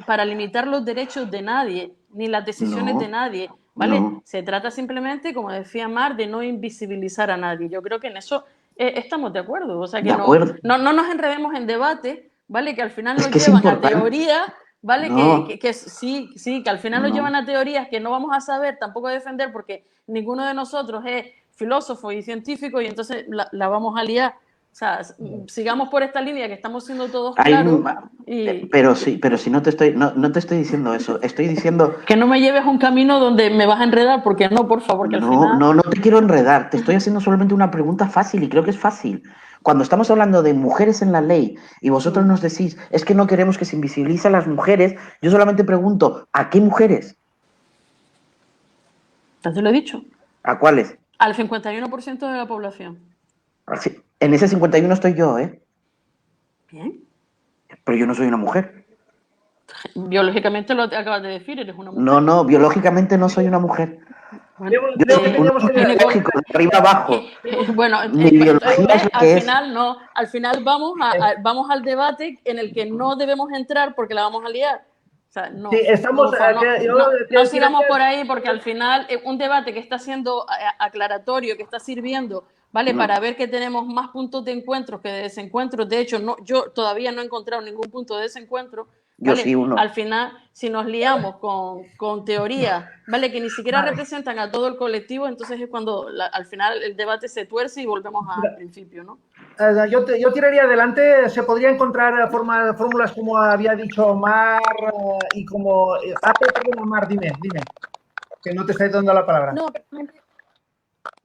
para limitar los derechos de nadie, ni las decisiones de nadie, ¿vale? No. Se trata simplemente, como decía Mar, de no invisibilizar a nadie. Yo creo que en eso estamos de acuerdo. O sea, que no nos enredemos en debate, ¿vale? Que al final nos llevan a teorías, ¿vale? No. Que sí, que al final nos llevan a teorías que no vamos a saber tampoco defender, porque ninguno de nosotros es filósofo y científico, y entonces la vamos a liar. O sea, sigamos por esta línea que estamos siendo todos claros. Pero si no te estoy diciendo eso, estoy diciendo... Que no me lleves a un camino donde me vas a enredar, porque no, por favor, que al final... No te quiero enredar, te estoy haciendo solamente una pregunta fácil, y creo que es fácil. Cuando estamos hablando de mujeres en la ley y vosotros nos decís, es que no queremos que se invisibilice a las mujeres, yo solamente pregunto, ¿a qué mujeres? Ya te lo he dicho. ¿A cuáles? Al 51% de la población. Sí. En ese 51 estoy yo, ¿eh? Bien. Pero yo no soy una mujer. Biológicamente lo acabas de decir, eres una mujer. No, biológicamente no soy una mujer. Bueno, yo soy un biológico, de arriba abajo. Bueno, mi biología es al final no. Al final vamos al debate en el que no debemos entrar porque la vamos a liar. O sea, no, sí, no sigamos por ahí, porque al final un debate que está siendo aclaratorio, que está sirviendo, ¿vale? Para ver que tenemos más puntos de encuentro que de desencuentros. De hecho, yo todavía no he encontrado ningún punto de desencuentro. ¿Vale? Yo sí uno. Al final, si nos liamos con teorías, ¿vale? Que ni siquiera representan a todo el colectivo, entonces es cuando al final el debate se tuerce y volvemos al principio, ¿no? Yo tiraría adelante. Se podría encontrar fórmulas como había dicho Mar y como... perdona, Mar, dime, que no te estoy dando la palabra. No,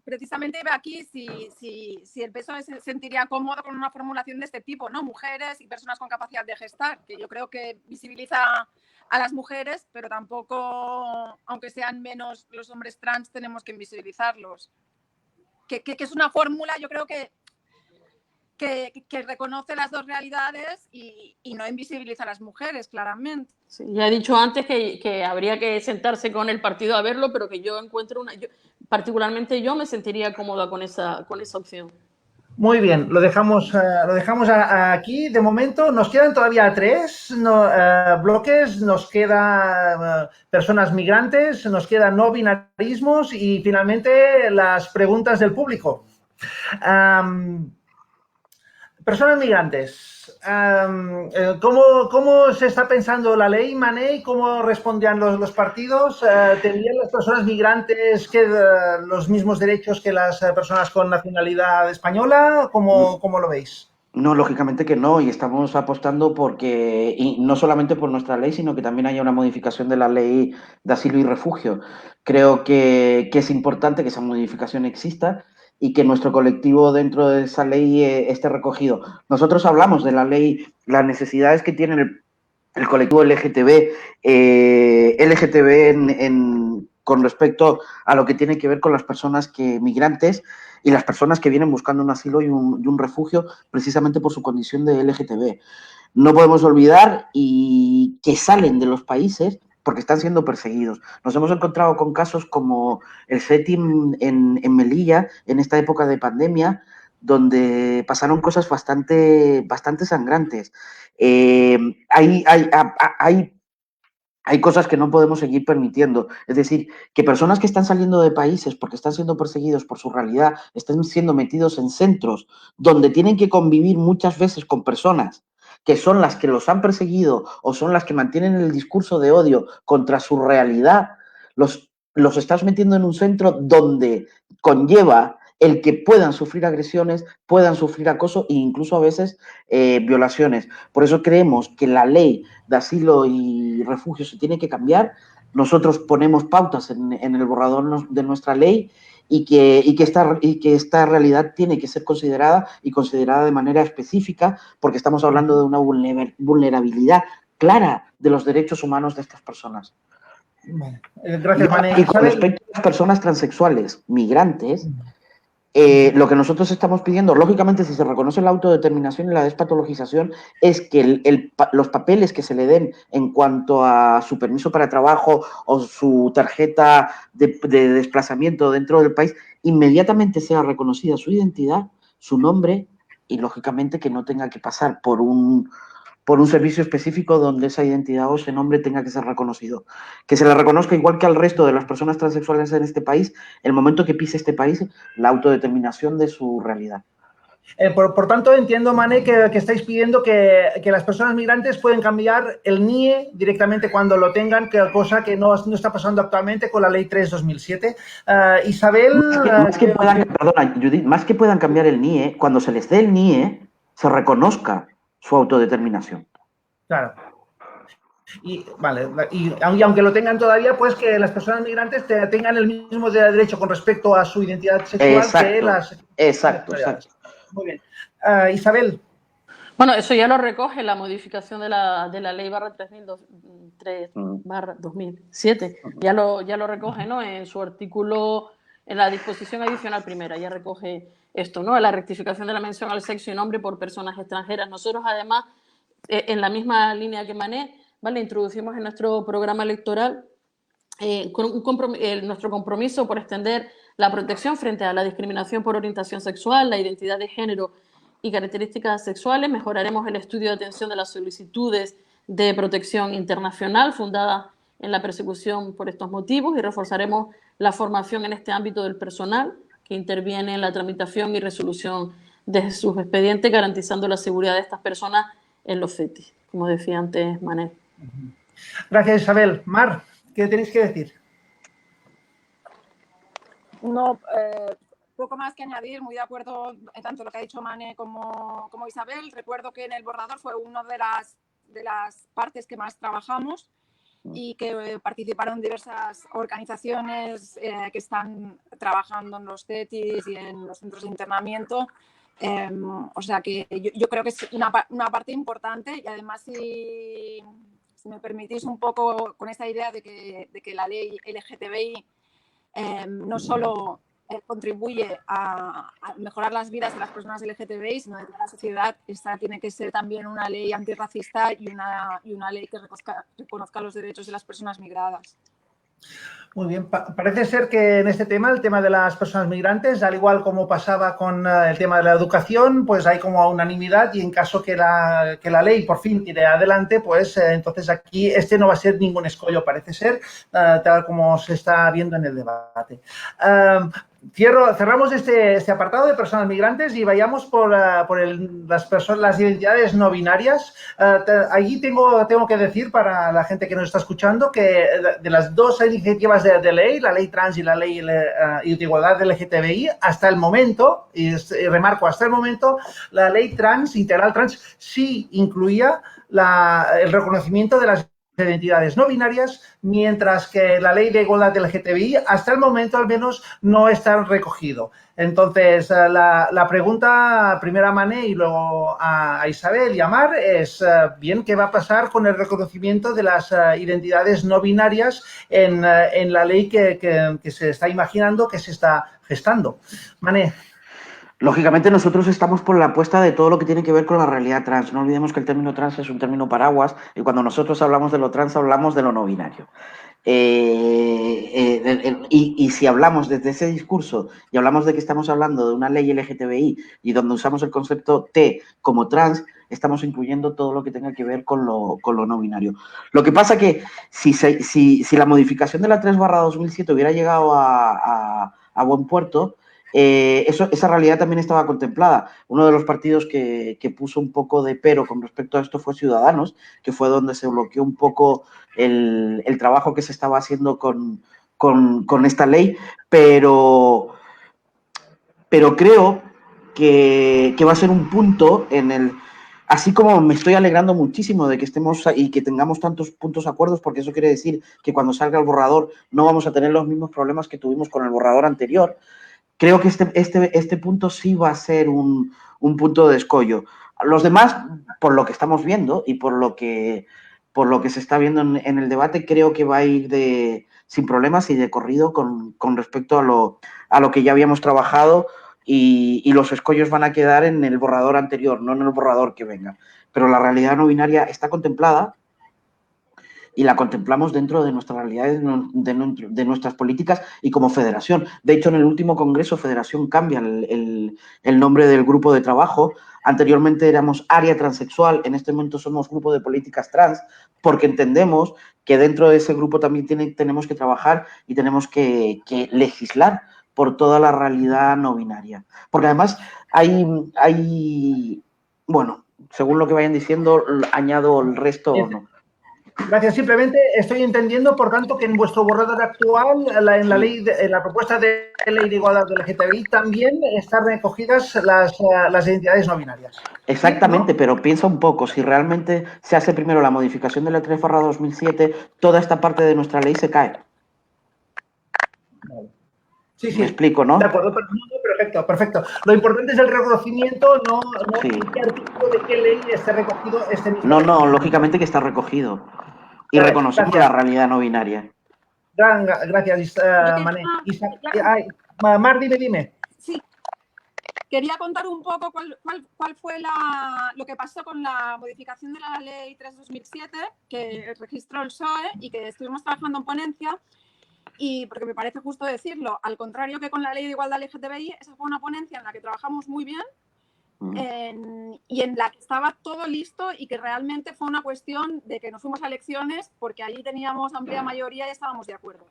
precisamente iba aquí si el PSOE se sentiría cómodo con una formulación de este tipo, ¿no? Mujeres y personas con capacidad de gestar, que yo creo que visibiliza a las mujeres, pero tampoco, aunque sean menos los hombres trans, tenemos que invisibilizarlos. Que es una fórmula, yo creo que reconoce las dos realidades y no invisibiliza a las mujeres, claramente. Sí, ya he dicho antes que habría que sentarse con el partido a verlo, pero que yo encuentro particularmente yo me sentiría cómoda con esa opción. Muy bien, lo dejamos aquí de momento. Nos quedan todavía 3 bloques, nos quedan personas migrantes, nos quedan no binarismos y finalmente las preguntas del público. Personas migrantes, ¿cómo se está pensando la ley, Mané? ¿Cómo respondían los partidos? ¿Tendrían las personas migrantes los mismos derechos que las personas con nacionalidad española? ¿Cómo lo veis? No, lógicamente que no, y estamos apostando porque, y no solamente por nuestra ley, sino que también haya una modificación de la ley de asilo y refugio. Creo que es importante que esa modificación exista y que nuestro colectivo dentro de esa ley esté recogido. Nosotros hablamos de la ley, las necesidades que tiene el colectivo LGTB, con respecto a lo que tiene que ver con las personas migrantes y las personas que vienen buscando un asilo y un refugio precisamente por su condición de LGTB. No podemos olvidar y que salen de los países porque están siendo perseguidos. Nos hemos encontrado con casos como el SETIM en Melilla, en esta época de pandemia, donde pasaron cosas bastante sangrantes. Hay cosas que no podemos seguir permitiendo. Es decir, que personas que están saliendo de países porque están siendo perseguidos por su realidad, están siendo metidos en centros donde tienen que convivir muchas veces con personas que son las que los han perseguido o son las que mantienen el discurso de odio contra su realidad, los estás metiendo en un centro donde conlleva el que puedan sufrir agresiones, puedan sufrir acoso e incluso a veces violaciones. Por eso creemos que la ley de asilo y refugio se tiene que cambiar. Nosotros ponemos pautas en el borrador de nuestra ley y que esta realidad tiene que ser considerada de manera específica porque estamos hablando de una vulnerabilidad clara de los derechos humanos de estas personas. Vale. Gracias, Mané. Y con respecto a las personas transexuales migrantes, lo que nosotros estamos pidiendo, lógicamente, si se reconoce la autodeterminación y la despatologización, es que los papeles que se le den en cuanto a su permiso para trabajo o su tarjeta de desplazamiento dentro del país, inmediatamente sea reconocida su identidad, su nombre y, lógicamente, que no tenga que pasar por un servicio específico donde esa identidad o ese nombre tenga que ser reconocido. Que se le reconozca igual que al resto de las personas transexuales en este país, el momento que pise este país, la autodeterminación de su realidad. Por tanto, entiendo, Mané, que estáis pidiendo que las personas migrantes pueden cambiar el NIE directamente cuando lo tengan, cosa que no está pasando actualmente con la Ley 3/2007. Isabel... Más que puedan cambiar el NIE, cuando se les dé el NIE, se reconozca su autodeterminación. Claro. Y aunque lo tengan todavía, pues que las personas migrantes tengan el mismo derecho con respecto a su identidad sexual que las... Exacto. Muy bien. Isabel. Bueno, eso ya lo recoge la modificación de la ley /2007. Ya lo recoge, ¿no? En su artículo, en la disposición adicional primera, ya recoge esto, ¿no? La rectificación de la mención al sexo y nombre por personas extranjeras. Nosotros, además, en la misma línea que Mané, ¿vale? Introducimos en nuestro programa electoral nuestro compromiso por extender la protección frente a la discriminación por orientación sexual, la identidad de género y características sexuales. Mejoraremos el estudio de atención de las solicitudes de protección internacional fundadas en la persecución por estos motivos y reforzaremos la formación en este ámbito del personal que interviene en la tramitación y resolución de sus expedientes, garantizando la seguridad de estas personas en los CETI, como decía antes Mané. Gracias, Isabel. Mar, ¿qué tenéis que decir? No, poco más que añadir, muy de acuerdo tanto lo que ha dicho Mané como Isabel. Recuerdo que en el borrador fue una de las partes que más trabajamos y que participaron diversas organizaciones que están trabajando en los CETIs y en los centros de internamiento. O sea que yo creo que es una parte importante, y además si me permitís un poco con esta idea de que la ley LGTBI no solo contribuye a mejorar las vidas de las personas LGTBI, sino de toda la sociedad. Esta tiene que ser también una ley antirracista y una ley que reconozca los derechos de las personas migradas. Muy bien, parece ser que en este tema, el tema de las personas migrantes, al igual como pasaba con el tema de la educación, pues hay como unanimidad, y en caso que la ley por fin tire adelante, pues entonces aquí este no va a ser ningún escollo, parece ser, tal como se está viendo en el debate. Cerramos este apartado de personas migrantes y vayamos por las identidades no binarias. Allí tengo que decir para la gente que nos está escuchando que de las dos iniciativas de ley, la ley trans y la ley de igualdad LGTBI, hasta el momento, y remarco hasta el momento, la ley trans, integral trans, sí incluía el reconocimiento de las identidades no binarias, mientras que la ley de igualdad LGTBI hasta el momento al menos no está recogido. Entonces, la pregunta primero a Mané y luego a Isabel y a Mar es, bien, ¿qué va a pasar con el reconocimiento de las identidades no binarias en la ley que se está imaginando, que se está gestando? Mané. Lógicamente nosotros estamos por la apuesta de todo lo que tiene que ver con la realidad trans. No olvidemos que el término trans es un término paraguas, y cuando nosotros hablamos de lo trans hablamos de lo no binario. Y si hablamos desde ese discurso y hablamos de que estamos hablando de una ley LGTBI y donde usamos el concepto T como trans, estamos incluyendo todo lo que tenga que ver con lo no binario. Lo que pasa que si la modificación de la 3/2007 hubiera llegado a buen puerto, esa realidad también estaba contemplada. Uno de los partidos que puso un poco de pero con respecto a esto fue Ciudadanos, que fue donde se bloqueó un poco el trabajo que se estaba haciendo con esta ley, pero creo que va a ser un punto en el... Así como me estoy alegrando muchísimo de que estemos y que tengamos tantos puntos de acuerdo, porque eso quiere decir que cuando salga el borrador no vamos a tener los mismos problemas que tuvimos con el borrador anterior. Creo que este punto sí va a ser un punto de escollo. Los demás, por lo que estamos viendo y por lo que se está viendo en el debate, creo que va a ir sin problemas y de corrido con respecto a lo que ya habíamos trabajado, y los escollos van a quedar en el borrador anterior, no en el borrador que venga. Pero la realidad no binaria está contemplada y la contemplamos dentro de nuestras realidades, de nuestras políticas y como federación. De hecho, en el último congreso, Federación cambia el nombre del grupo de trabajo. Anteriormente éramos área transexual, en este momento somos grupo de políticas trans, porque entendemos que dentro de ese grupo también tenemos que trabajar y tenemos que legislar por toda la realidad no binaria. Porque además hay bueno, según lo que vayan diciendo, añado el resto o no. Gracias. Simplemente estoy entendiendo, por tanto, que en vuestro borrador actual, en la propuesta de ley de igualdad del LGTBI, también están recogidas las identidades no binarias. Exactamente, ¿no? Pero piensa un poco, si realmente se hace primero la modificación de la 3/2007, toda esta parte de nuestra ley se cae. Vale. Sí. Me explico, ¿no? De acuerdo, perfecto. Lo importante es el reconocimiento, no Sí. en qué artículo de qué ley esté recogido este mismo. No, lógicamente que está recogido. Y reconocemos la realidad no binaria. Gracias, Mané. Mar, dime. Sí. Quería contar un poco cuál fue lo que pasó con la modificación de la ley 3/2007, que registró el PSOE y que estuvimos trabajando en ponencia. Y porque me parece justo decirlo, al contrario que con la ley de igualdad LGTBI, esa fue una ponencia en la que trabajamos muy bien y en la que estaba todo listo, y que realmente fue una cuestión de que nos fuimos a elecciones porque allí teníamos amplia mayoría y estábamos de acuerdo.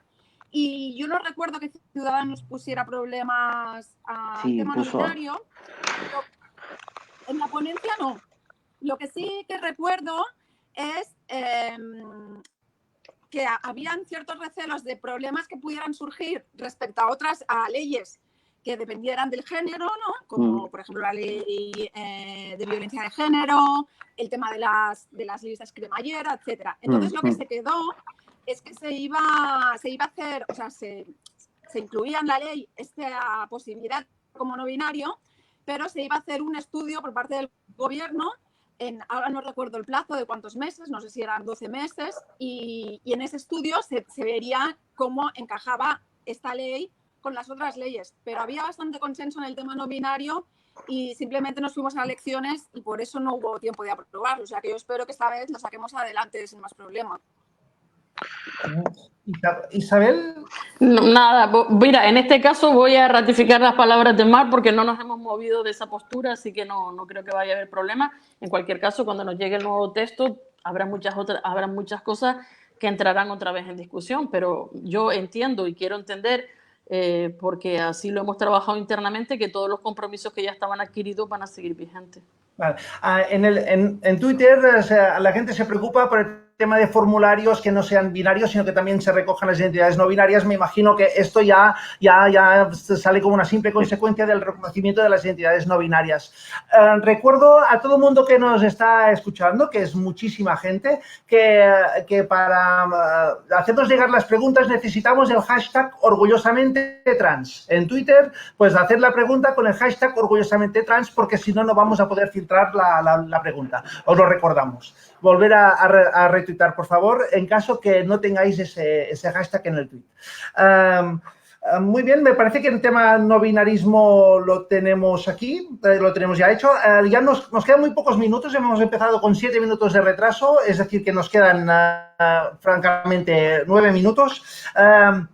Y yo no recuerdo que Ciudadanos pusiera problemas al tema no binario, pero en la ponencia no. Lo que sí que recuerdo es que habían ciertos recelos de problemas que pudieran surgir respecto a otras leyes que dependieran del género, ¿no? Como por ejemplo la ley de violencia de género, el tema de las listas cremallera, etcétera. Entonces lo que se quedó es que se iba a hacer, o sea, se incluía en la ley esta posibilidad como no binario, pero se iba a hacer un estudio por parte del gobierno, ahora no recuerdo el plazo de cuántos meses, no sé si eran 12 meses, y en ese estudio se vería cómo encajaba esta ley con las otras leyes, pero había bastante consenso en el tema no binario y simplemente nos fuimos a elecciones y por eso no hubo tiempo de aprobarlo. O sea que yo espero que esta vez lo saquemos adelante sin más problema. Isabel. No, nada, mira, en este caso voy a ratificar las palabras de Mar porque no nos hemos movido de esa postura, así que no creo que vaya a haber problema. En cualquier caso, cuando nos llegue el nuevo texto, habrá muchas cosas que entrarán otra vez en discusión, pero yo entiendo y quiero entender, porque así lo hemos trabajado internamente, que todos los compromisos que ya estaban adquiridos van a seguir vigentes. Vale. En Twitter, o sea, la gente se preocupa por el tema de formularios que no sean binarios, sino que también se recojan las identidades no binarias. Me imagino que esto ya sale como una simple consecuencia del reconocimiento de las identidades no binarias. Recuerdo a todo el mundo que nos está escuchando, que es muchísima gente, que para hacernos llegar las preguntas necesitamos el hashtag orgullosamente trans. En Twitter, pues hacer la pregunta con el hashtag orgullosamente trans, porque si no, no vamos a poder filtrar la pregunta. Os lo recordamos. Volver a retuitar, por favor, en caso que no tengáis ese hashtag en el tweet. Muy bien, me parece que el tema no binarismo lo tenemos aquí, lo tenemos ya hecho. Ya nos quedan muy pocos minutos, hemos empezado con 7 minutos de retraso, es decir, que nos quedan, francamente, 9 minutos. Ahora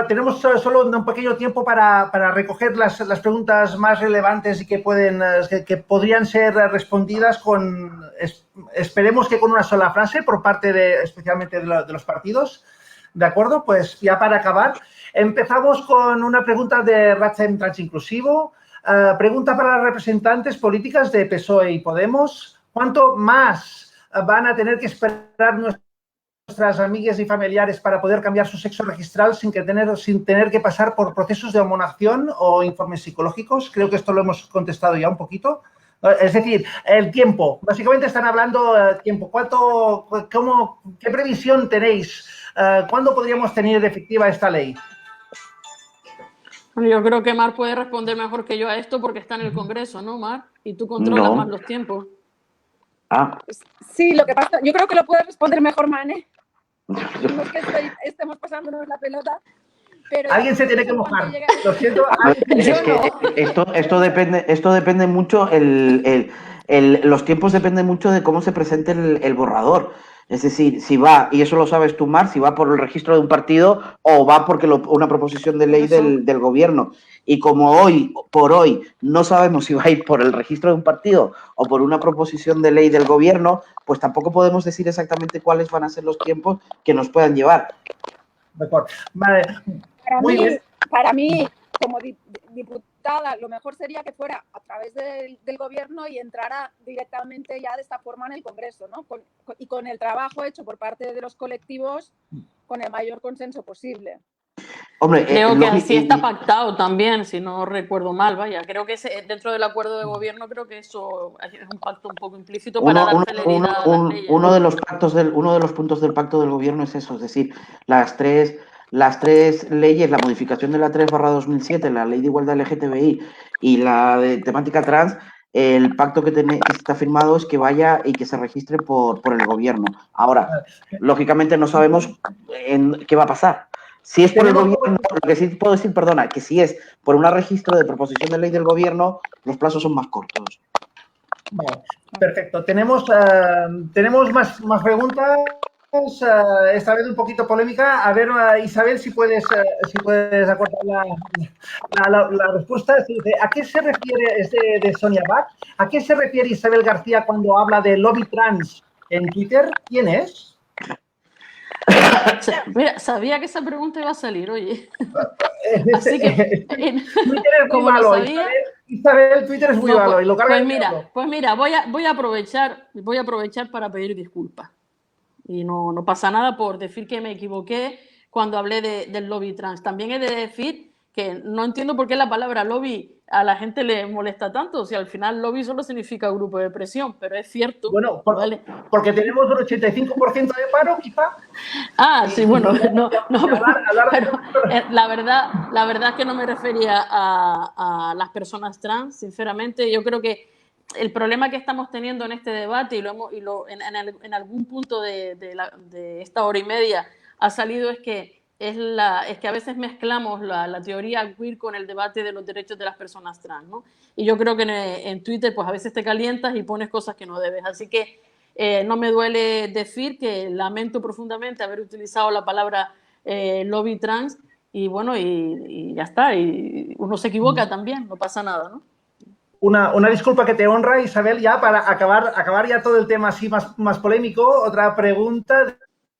tenemos solo un pequeño tiempo para recoger las preguntas más relevantes y que podrían ser respondidas esperemos que con una sola frase por parte especialmente de los partidos. ¿De acuerdo? Pues ya para acabar, empezamos con una pregunta de Ratzem Transinclusivo. Pregunta para las representantes políticas de PSOE y Podemos. ¿Cuánto más van a tener que esperar nuestras amigas y familiares para poder cambiar su sexo registral sin tener que pasar por procesos de hormonación o informes psicológicos? Creo que esto lo hemos contestado ya un poquito. Es decir, el tiempo. Básicamente están hablando del tiempo. ¿Qué previsión tenéis? ¿Cuándo podríamos tener efectiva esta ley? Yo creo que Mar puede responder mejor que yo a esto porque está en el Congreso, ¿no, Mar? Y tú controlas más los tiempos. Sí, lo que pasa, yo creo que lo puede responder mejor Mane. No es que estemos pasándonos la pelota, pero alguien se tiene que mojar. Lo siento. Es que esto depende mucho, los tiempos dependen mucho de cómo se presente el borrador. Es decir, si va, y eso lo sabes tú, Mar, si va por el registro de un partido o va porque una proposición de ley del gobierno. Y como por hoy no sabemos si va a ir por el registro de un partido o por una proposición de ley del gobierno, pues tampoco podemos decir exactamente cuáles van a ser los tiempos que nos puedan llevar. Mejor. Vale. Para mí, como diputada, lo mejor sería que fuera a través del gobierno y entrara directamente ya de esta forma en el Congreso, ¿no? Y con el trabajo hecho por parte de los colectivos con el mayor consenso posible. Hombre, creo que así está pactado también, si no recuerdo mal, vaya. Creo que dentro del acuerdo de gobierno creo que eso es un pacto un poco implícito para dar celeridad a las leyes. Uno de los puntos del pacto del gobierno es eso, es decir, las tres leyes, la modificación de la 3/2007, la ley de igualdad LGTBI y la de temática trans, el pacto que está firmado es que vaya y que se registre por el gobierno. Ahora, lógicamente no sabemos qué va a pasar. Si es por el gobierno, lo que sí puedo decir, perdona, que si es por un registro de proposición de ley del gobierno, los plazos son más cortos. Vale, perfecto. Tenemos más preguntas, esta vez un poquito polémica. A ver, Isabel, si puedes acortar la respuesta. ¿A qué se refiere, es de Sonia Bach, a qué se refiere Isabel García cuando habla de lobby trans en Twitter? ¿Quién es? Mira, sabía que esa pregunta iba a salir, oye. Así que Twitter es muy malo. Isabel, Twitter es muy malo. Y lo pues mira, voy a aprovechar para pedir disculpas. Y no pasa nada por decir que me equivoqué cuando hablé del lobby trans. También he de decir que no entiendo por qué la palabra lobby a la gente le molesta tanto, o sea, al final lobby solo significa grupo de presión, pero es cierto, Bueno, ¿vale? porque tenemos un 85% de paro, quizá. Ah, sí, bueno, no, hablar de... pero la verdad es que no me refería a las personas trans, sinceramente. Yo creo que el problema que estamos teniendo en este debate, en algún punto de esta hora y media ha salido, es que a veces mezclamos la teoría queer con el debate de los derechos de las personas trans, ¿no? Y yo creo que en Twitter pues a veces te calientas y pones cosas que no debes. Así que no me duele decir que lamento profundamente haber utilizado la palabra lobby trans y bueno, y ya está. Y uno se equivoca también, no pasa nada, ¿no? Una disculpa que te honra, Isabel, ya para acabar ya todo el tema así más polémico. Otra pregunta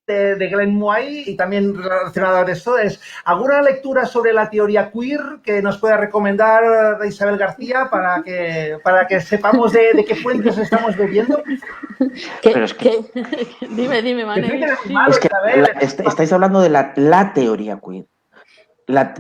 de Glenn Moy y también relacionada a esto es, ¿alguna lectura sobre la teoría queer que nos pueda recomendar Isabel García para que sepamos de qué fuentes estamos bebiendo? Dime, Manel. Es que estáis hablando de la teoría queer.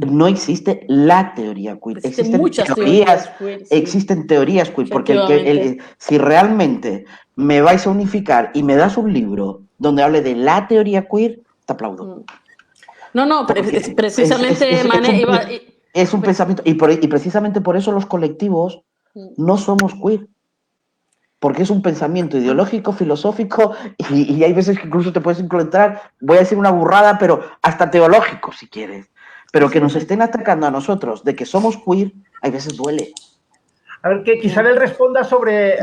No existe la teoría queer. Existen muchas teorías queer, sí. Existen teorías queer, porque si realmente me vais a unificar y me das un libro donde hable de la teoría queer, te aplaudo. No, precisamente es un pensamiento, y precisamente por eso los colectivos no somos queer. Porque es un pensamiento ideológico, filosófico, y hay veces que incluso te puedes encontrar, voy a decir una burrada, pero hasta teológico, si quieres. Pero que nos estén atacando a nosotros de que somos queer, hay veces duele. A ver, que Isabel responda sobre...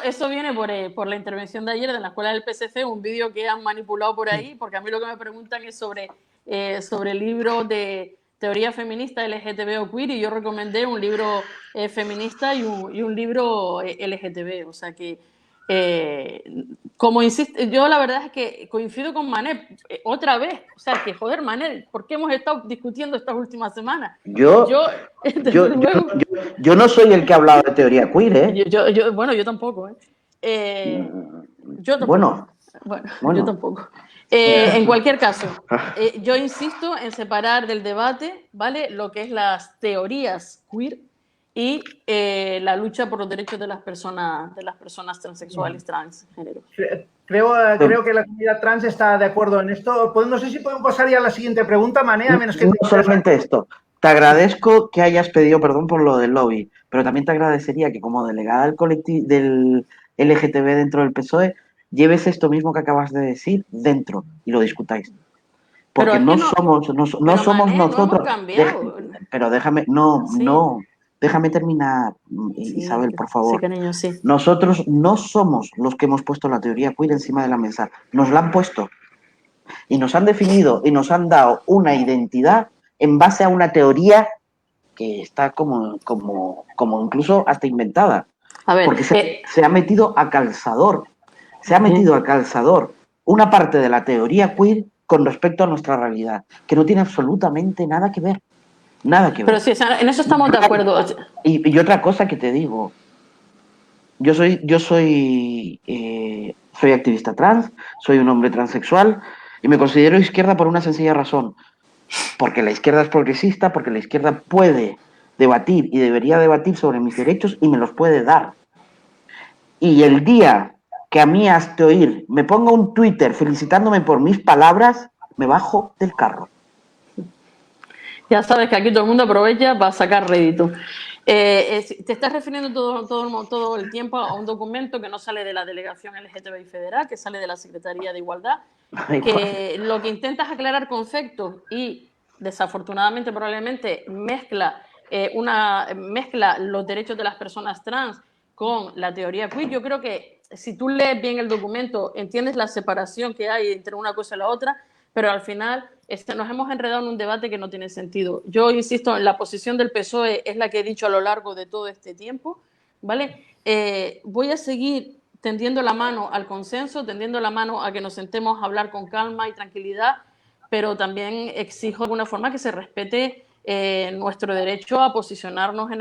Eso viene por la intervención de ayer de la escuela del PSC, un vídeo que han manipulado por ahí, porque a mí lo que me preguntan es sobre el libro de teoría feminista LGTB o queer, y yo recomendé un libro feminista y un libro LGTB, o sea que como insiste, yo la verdad es que coincido con Manel otra vez, o sea que joder, Manel, ¿por qué hemos estado discutiendo estas últimas semanas? Yo no soy el que ha hablado de teoría queer, ¿eh? Yo tampoco, yo tampoco. Bueno, yo tampoco. En cualquier caso, yo insisto en separar del debate, ¿vale?, lo que es las teorías queer y la lucha por los derechos de las personas transexuales, transgénero. Creo que la comunidad trans está de acuerdo en esto. No sé si podemos pasar ya a la siguiente pregunta, Mané, a menos que... No solamente esto. Te agradezco que hayas pedido perdón por lo del lobby, pero también te agradecería que como delegada del colectivo del LGTB dentro del PSOE, lleves esto mismo que acabas de decir dentro y lo discutáis. Porque no somos nosotros. Pero déjame, déjame terminar, Isabel, por favor. Sí, cariño, sí. Nosotros no somos los que hemos puesto la teoría queer encima de la mesa. Nos la han puesto. Y nos han definido y nos han dado una identidad en base a una teoría que está como incluso hasta inventada. A ver, porque se ha metido a calzador. Se ha metido a calzador una parte de la teoría queer con respecto a nuestra realidad, que no tiene absolutamente nada que ver. Nada que ver. Pero sí, en eso estamos de acuerdo. Y otra cosa que te digo, yo soy activista trans, soy un hombre transexual y me considero izquierda por una sencilla razón. Porque la izquierda es progresista, porque la izquierda puede debatir y debería debatir sobre mis derechos y me los puede dar. Y el día que a mí hasta oír me ponga un Twitter felicitándome por mis palabras, me bajo del carro. Ya sabes que aquí todo el mundo aprovecha para sacar rédito. Te estás refiriendo todo el tiempo a un documento que no sale de la Delegación LGTBI Federal, que sale de la Secretaría de Igualdad, que lo que intenta es aclarar conceptos y, desafortunadamente, probablemente mezcla los derechos de las personas trans con la teoría queer. Yo creo que si tú lees bien el documento, entiendes la separación que hay entre una cosa y la otra, pero al final nos hemos enredado en un debate que no tiene sentido. Yo insisto, en la posición del PSOE es la que he dicho a lo largo de todo este tiempo, ¿vale? Voy a seguir tendiendo la mano al consenso, tendiendo la mano a que nos sentemos a hablar con calma y tranquilidad, pero también exijo de alguna forma que se respete nuestro derecho a posicionarnos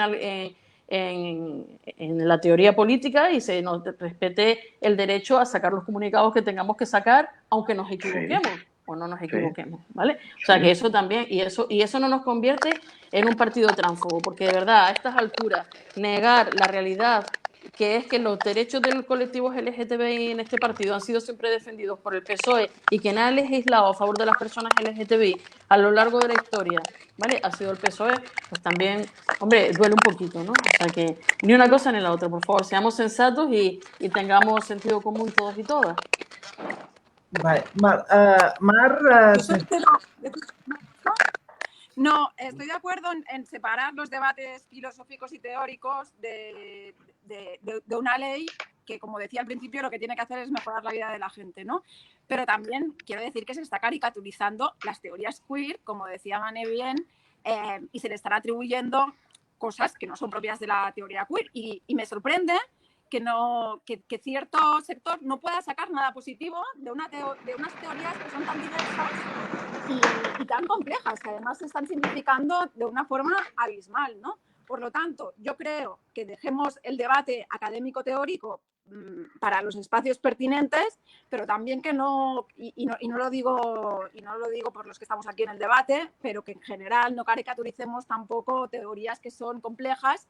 en la teoría política y se nos respete el derecho a sacar los comunicados que tengamos que sacar, aunque nos equivoquemos. o no nos equivoquemos, ¿vale? O sea, que eso también, y eso no nos convierte en un partido tránsfobo, porque de verdad, a estas alturas, negar la realidad que es que los derechos de los colectivos LGTBI en este partido han sido siempre defendidos por el PSOE y que nadie ha legislado a favor de las personas LGTBI a lo largo de la historia, ¿vale? Ha sido el PSOE, pues también, hombre, duele un poquito, ¿no? O sea que ni una cosa ni la otra, por favor, seamos sensatos y tengamos sentido común todos y todas. Vale, Mar, No, estoy de acuerdo en separar los debates filosóficos y teóricos de una ley que, como decía al principio, lo que tiene que hacer es mejorar la vida de la gente, ¿no? Pero también quiero decir que se está caricaturizando las teorías queer, como decía Mane bien, y se le están atribuyendo cosas que no son propias de la teoría queer. Y me sorprende que cierto sector no pueda sacar nada positivo de unas teorías que son tan diversas y tan complejas, que además se están simplificando de una forma abismal, ¿no? Por lo tanto, yo creo que dejemos el debate académico-teórico para los espacios pertinentes, pero también que no lo digo por los que estamos aquí en el debate, pero que en general no caricaturicemos tampoco teorías que son complejas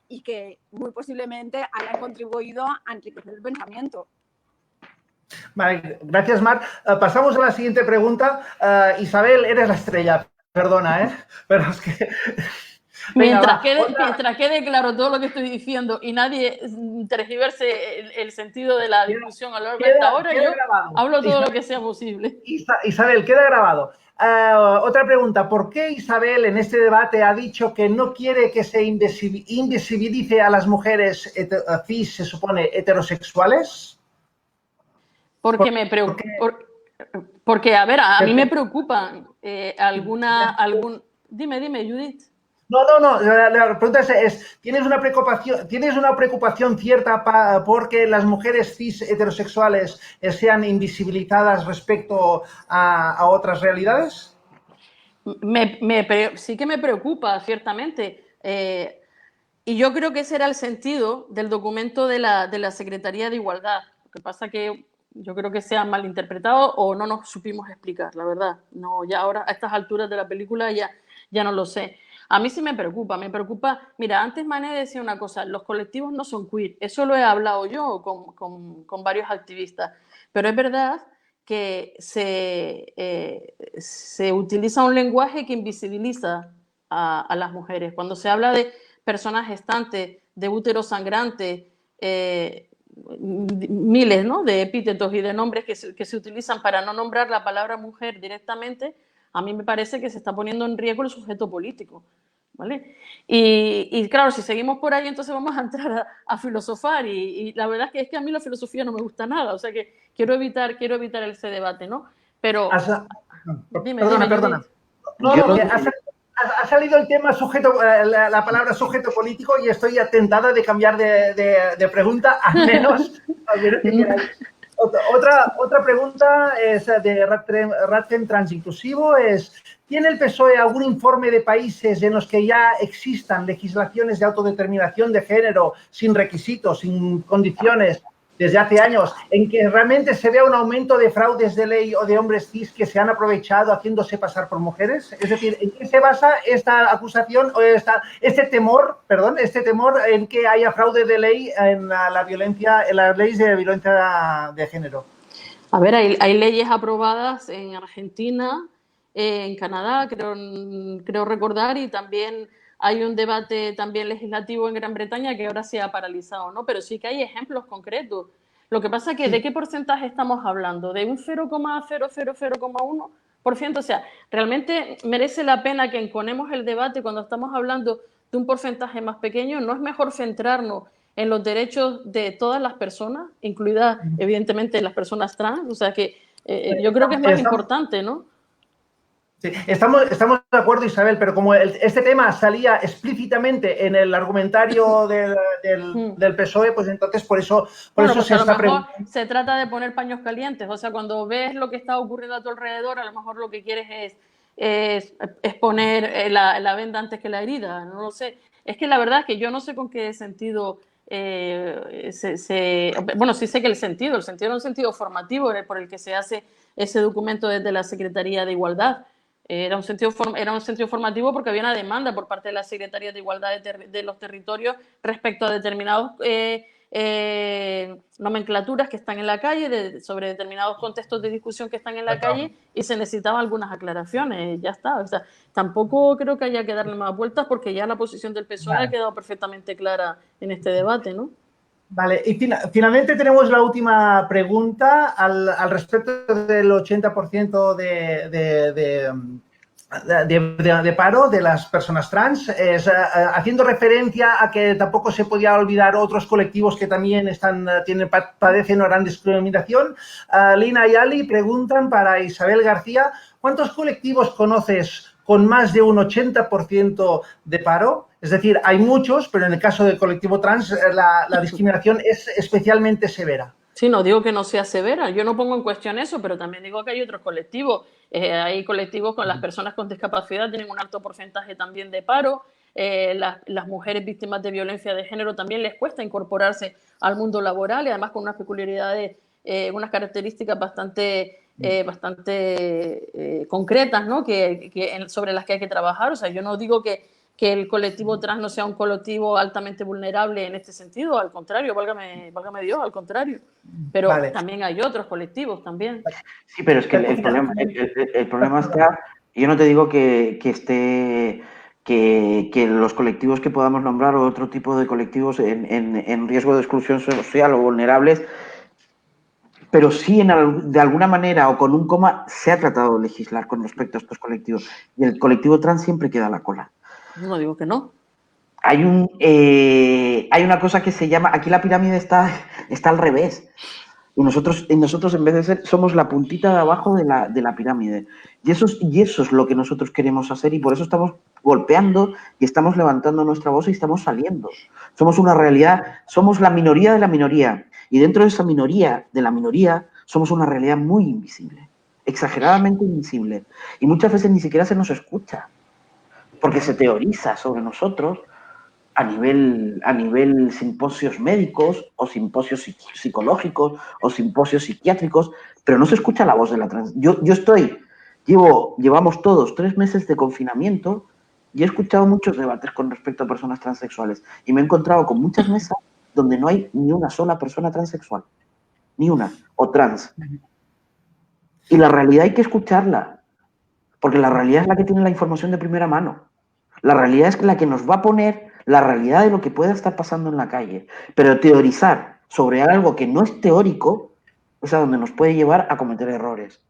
y que muy posiblemente hayan contribuido a enriquecer el pensamiento. Vale, gracias, Mar. Pasamos a la siguiente pregunta. Isabel, eres la estrella. Perdona, pero es que... Venga, mientras quede claro todo lo que estoy diciendo y nadie tergiverse el sentido de la discusión a lo largo de esta hora, yo hablo todo lo que sea posible. Isabel, queda grabado. Otra pregunta. ¿Por qué Isabel en este debate ha dicho que no quiere que se invisibilice a las mujeres cis, se supone, heterosexuales? Porque, a ver, a mí me preocupan Dime, Judith. No. La pregunta es ¿tienes una preocupación cierta porque las mujeres cis heterosexuales sean invisibilizadas respecto a otras realidades? Sí que me preocupa, ciertamente. Y yo creo que ese era el sentido del documento de la Secretaría de Igualdad. Lo que pasa que yo creo que se ha malinterpretado o no nos supimos explicar, la verdad. No, ya ahora, a estas alturas de la película, ya no lo sé. A mí sí me preocupa. Mira, antes Mané decía una cosa, los colectivos no son queer. Eso lo he hablado yo con varios activistas. Pero es verdad que se utiliza un lenguaje que invisibiliza a las mujeres. Cuando se habla de personas gestantes, de útero sangrante, miles, ¿no?, de epítetos y de nombres que se utilizan para no nombrar la palabra mujer directamente, a mí me parece que se está poniendo en riesgo el sujeto político, ¿vale? Y claro, si seguimos por ahí, entonces vamos a entrar a filosofar y la verdad es que a mí la filosofía no me gusta nada, o sea que quiero evitar ese debate, ¿no? Pero... Perdona. Ha salido el tema la palabra sujeto político y estoy ya tentada de cambiar de pregunta, al menos que queráis. Otra pregunta es de Ratchem Transinclusivo, ¿tiene el PSOE algún informe de países en los que ya existan legislaciones de autodeterminación de género sin requisitos, sin condiciones, desde hace años, en que realmente se vea un aumento de fraudes de ley o de hombres cis que se han aprovechado haciéndose pasar por mujeres? Es decir, ¿en qué se basa esta acusación o este temor en que haya fraude de ley en las leyes de violencia de género? A ver, hay leyes aprobadas en Argentina, en Canadá, creo recordar, y también hay un debate también legislativo en Gran Bretaña que ahora se ha paralizado, ¿no? Pero sí que hay ejemplos concretos. Lo que pasa es que, ¿de qué porcentaje estamos hablando? ¿De un 0,000,1%? O sea, realmente merece la pena que enconemos el debate cuando estamos hablando de un porcentaje más pequeño. ¿No es mejor centrarnos en los derechos de todas las personas, incluidas, evidentemente, las personas trans? O sea, que yo creo que es más importante, ¿no? Sí, estamos de acuerdo, Isabel, pero como este tema salía explícitamente en el argumentario del PSOE, pues entonces por eso se está preguntando. Se trata de poner paños calientes, o sea, cuando ves lo que está ocurriendo a tu alrededor, a lo mejor lo que quieres es poner la venda antes que la herida, no lo sé. Es que la verdad es que yo no sé con qué sentido bueno, sí sé que el sentido era un sentido formativo por el que se hace ese documento desde la Secretaría de Igualdad. Era un sentido formativo porque había una demanda por parte de la Secretaría de Igualdad de los territorios respecto a determinados nomenclaturas que están en la calle, sobre determinados contextos de discusión que están en la calle, y se necesitaban algunas aclaraciones. Ya está. O sea, tampoco creo que haya que darle más vueltas porque ya la posición del PSOE ha quedado perfectamente clara en este debate, ¿no? Vale, y finalmente tenemos la última pregunta al respecto del 80% de paro de las personas trans, haciendo referencia a que tampoco se podía olvidar otros colectivos que también padecen una gran discriminación. Lina y Ali preguntan para Isabel García, ¿cuántos colectivos conoces con más de un 80% de paro? Es decir, hay muchos, pero en el caso del colectivo trans la discriminación es especialmente severa. Sí, no digo que no sea severa, yo no pongo en cuestión eso, pero también digo que hay otros colectivos. Hay colectivos con las personas con discapacidad, tienen un alto porcentaje también de paro. Las mujeres víctimas de violencia de género también les cuesta incorporarse al mundo laboral y además con unas peculiaridades, unas características bastante concretas, ¿no? Sobre las que hay que trabajar. O sea, yo no digo que el colectivo trans no sea un colectivo altamente vulnerable en este sentido, al contrario, válgame Dios, al contrario. Pero también hay otros colectivos también. Sí, pero es que el problema está, yo no te digo que los colectivos que podamos nombrar o otro tipo de colectivos en riesgo de exclusión social o vulnerables, pero sí de alguna manera o con un coma se ha tratado de legislar con respecto a estos colectivos. Y el colectivo trans siempre queda a la cola. No digo que no. Hay una cosa que se llama, aquí la pirámide está al revés. Y nosotros en vez de ser, somos la puntita de abajo de la pirámide. Y eso es lo que nosotros queremos hacer y por eso estamos golpeando y estamos levantando nuestra voz y estamos saliendo. Somos una realidad, somos la minoría de la minoría. Y dentro de esa minoría de la minoría somos una realidad muy invisible, exageradamente invisible. Y muchas veces ni siquiera se nos escucha, porque se teoriza sobre nosotros a nivel simposios médicos o simposios psicológicos o simposios psiquiátricos, pero no se escucha la voz de la trans. Llevamos todos 3 meses de confinamiento y he escuchado muchos debates con respecto a personas transexuales y me he encontrado con muchas mesas donde no hay ni una sola persona transexual, ni una, o trans. Y la realidad hay que escucharla, porque la realidad es la que tiene la información de primera mano. La realidad es la que nos va a poner la realidad de lo que pueda estar pasando en la calle. Pero teorizar sobre algo que no es teórico es a donde nos puede llevar a cometer errores.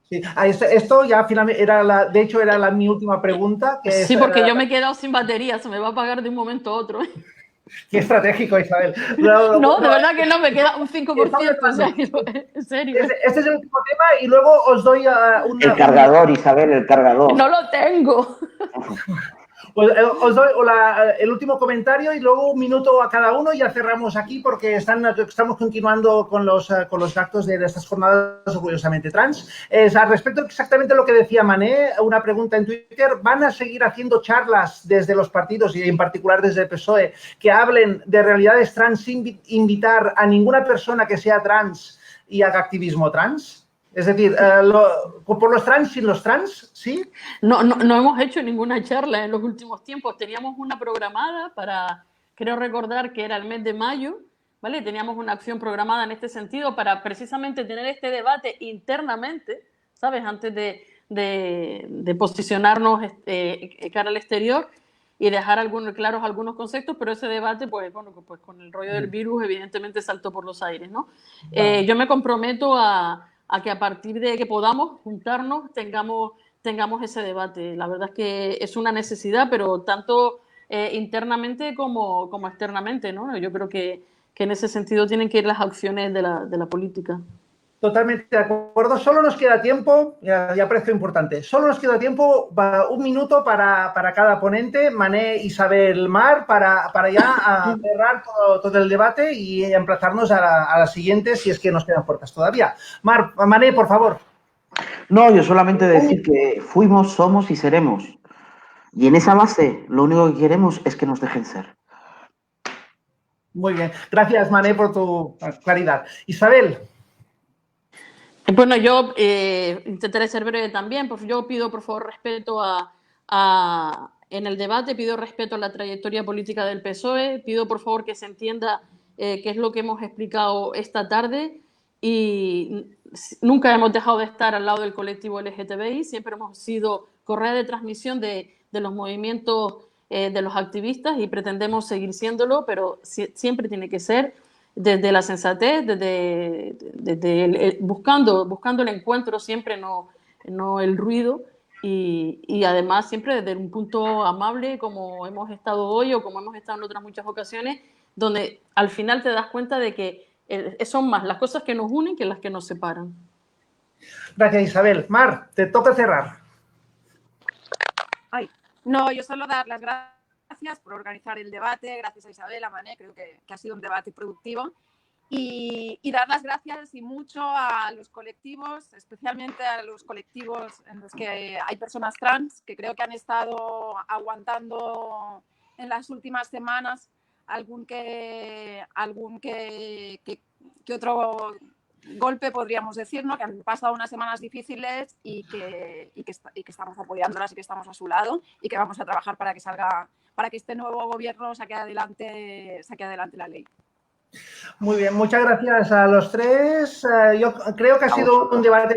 Sí. Esto ya finalmente era mi última pregunta. Sí, porque yo me he quedado sin batería, se me va a apagar de un momento a otro. Qué estratégico, Isabel. No, de verdad que no, me queda un 5%. O sea, en serio. Este es el último tema y luego os doy el cargador, Isabel, el cargador. No lo tengo. Pues os doy el último comentario y luego 1 minuto a cada uno y ya cerramos aquí porque estamos continuando con los actos de estas jornadas orgullosamente trans. Al respecto exactamente lo que decía Mané, una pregunta en Twitter, ¿van a seguir haciendo charlas desde los partidos y en particular desde el PSOE que hablen de realidades trans sin invitar a ninguna persona que sea trans y haga activismo trans? Es decir, por los trans, sin los trans, ¿sí? No hemos hecho ninguna charla en los últimos tiempos. Teníamos una programada para, creo recordar que era el mes de mayo, ¿vale? Teníamos una acción programada en este sentido para precisamente tener este debate internamente, ¿sabes? Antes de posicionarnos cara al exterior y dejar claros algunos conceptos, pero ese debate, pues con el rollo del virus, evidentemente saltó por los aires, ¿no? Yo me comprometo a que a partir de que podamos juntarnos tengamos ese debate. La verdad es que es una necesidad, pero tanto internamente como externamente, ¿no? Yo creo que en ese sentido tienen que ir las acciones de la política. Totalmente de acuerdo. Solo nos queda tiempo, ya parece importante, solo nos queda tiempo, 1 minuto para cada ponente, Mané, Isabel, Mar, para ya cerrar todo el debate y emplazarnos a la siguiente si es que nos quedan puertas todavía. Mané, por favor. No, yo solamente decir que fuimos, somos y seremos. Y en esa base lo único que queremos es que nos dejen ser. Muy bien. Gracias, Mané, por tu claridad. Isabel. Bueno, yo intentaré ser breve también, pues yo pido por favor respeto en el debate, pido respeto a la trayectoria política del PSOE, pido por favor que se entienda qué es lo que hemos explicado esta tarde y nunca hemos dejado de estar al lado del colectivo LGTBI, siempre hemos sido correa de transmisión de los movimientos de los activistas y pretendemos seguir siéndolo, pero siempre tiene que ser desde la sensatez, buscando el encuentro siempre, no el ruido, y además siempre desde un punto amable como hemos estado hoy o como hemos estado en otras muchas ocasiones, donde al final te das cuenta de que son más las cosas que nos unen que las que nos separan. Gracias, Isabel. Mar, te toca cerrar. No, yo solo dar las gracias por organizar el debate, gracias a Isabel, a Mané, creo que ha sido un debate productivo. Y dar las gracias y mucho a los colectivos, especialmente a los colectivos en los que hay personas trans, que creo que han estado aguantando en las últimas semanas algún que otro golpe, podríamos decir, ¿no? Que han pasado unas semanas difíciles y que estamos apoyándolas y que estamos a su lado y que vamos a trabajar para que este nuevo gobierno saque adelante la ley. Muy bien, muchas gracias a los tres. Yo creo que ha sido un debate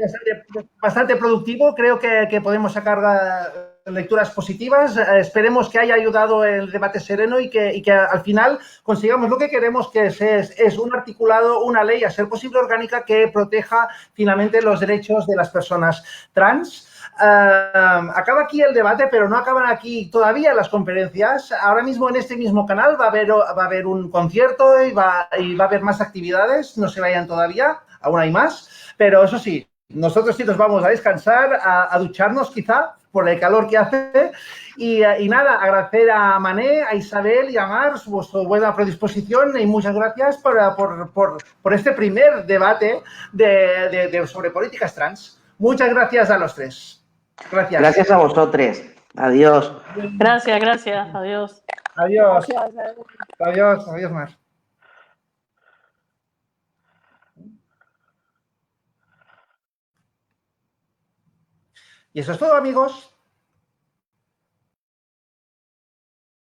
bastante productivo. Creo que podemos sacar lecturas positivas. Esperemos que haya ayudado el debate sereno y que al final consigamos lo que queremos, que es un articulado, una ley, a ser posible orgánica, que proteja finalmente los derechos de las personas trans. Acaba aquí el debate, pero no acaban aquí todavía las conferencias. Ahora mismo en este mismo canal va a haber un concierto y va a haber más actividades. No se vayan todavía, aún hay más. Pero eso sí, nosotros sí nos vamos a descansar, a ducharnos quizá por el calor que hace. Y nada, agradecer a Mané, a Isabel y a Mar vuestra buena predisposición y muchas gracias por este primer debate sobre políticas trans. Muchas gracias a los tres. Gracias. Gracias a vosotros. Adiós. Gracias. Adiós. Adiós. Gracias. Adiós, Mar. Y eso es todo, amigos.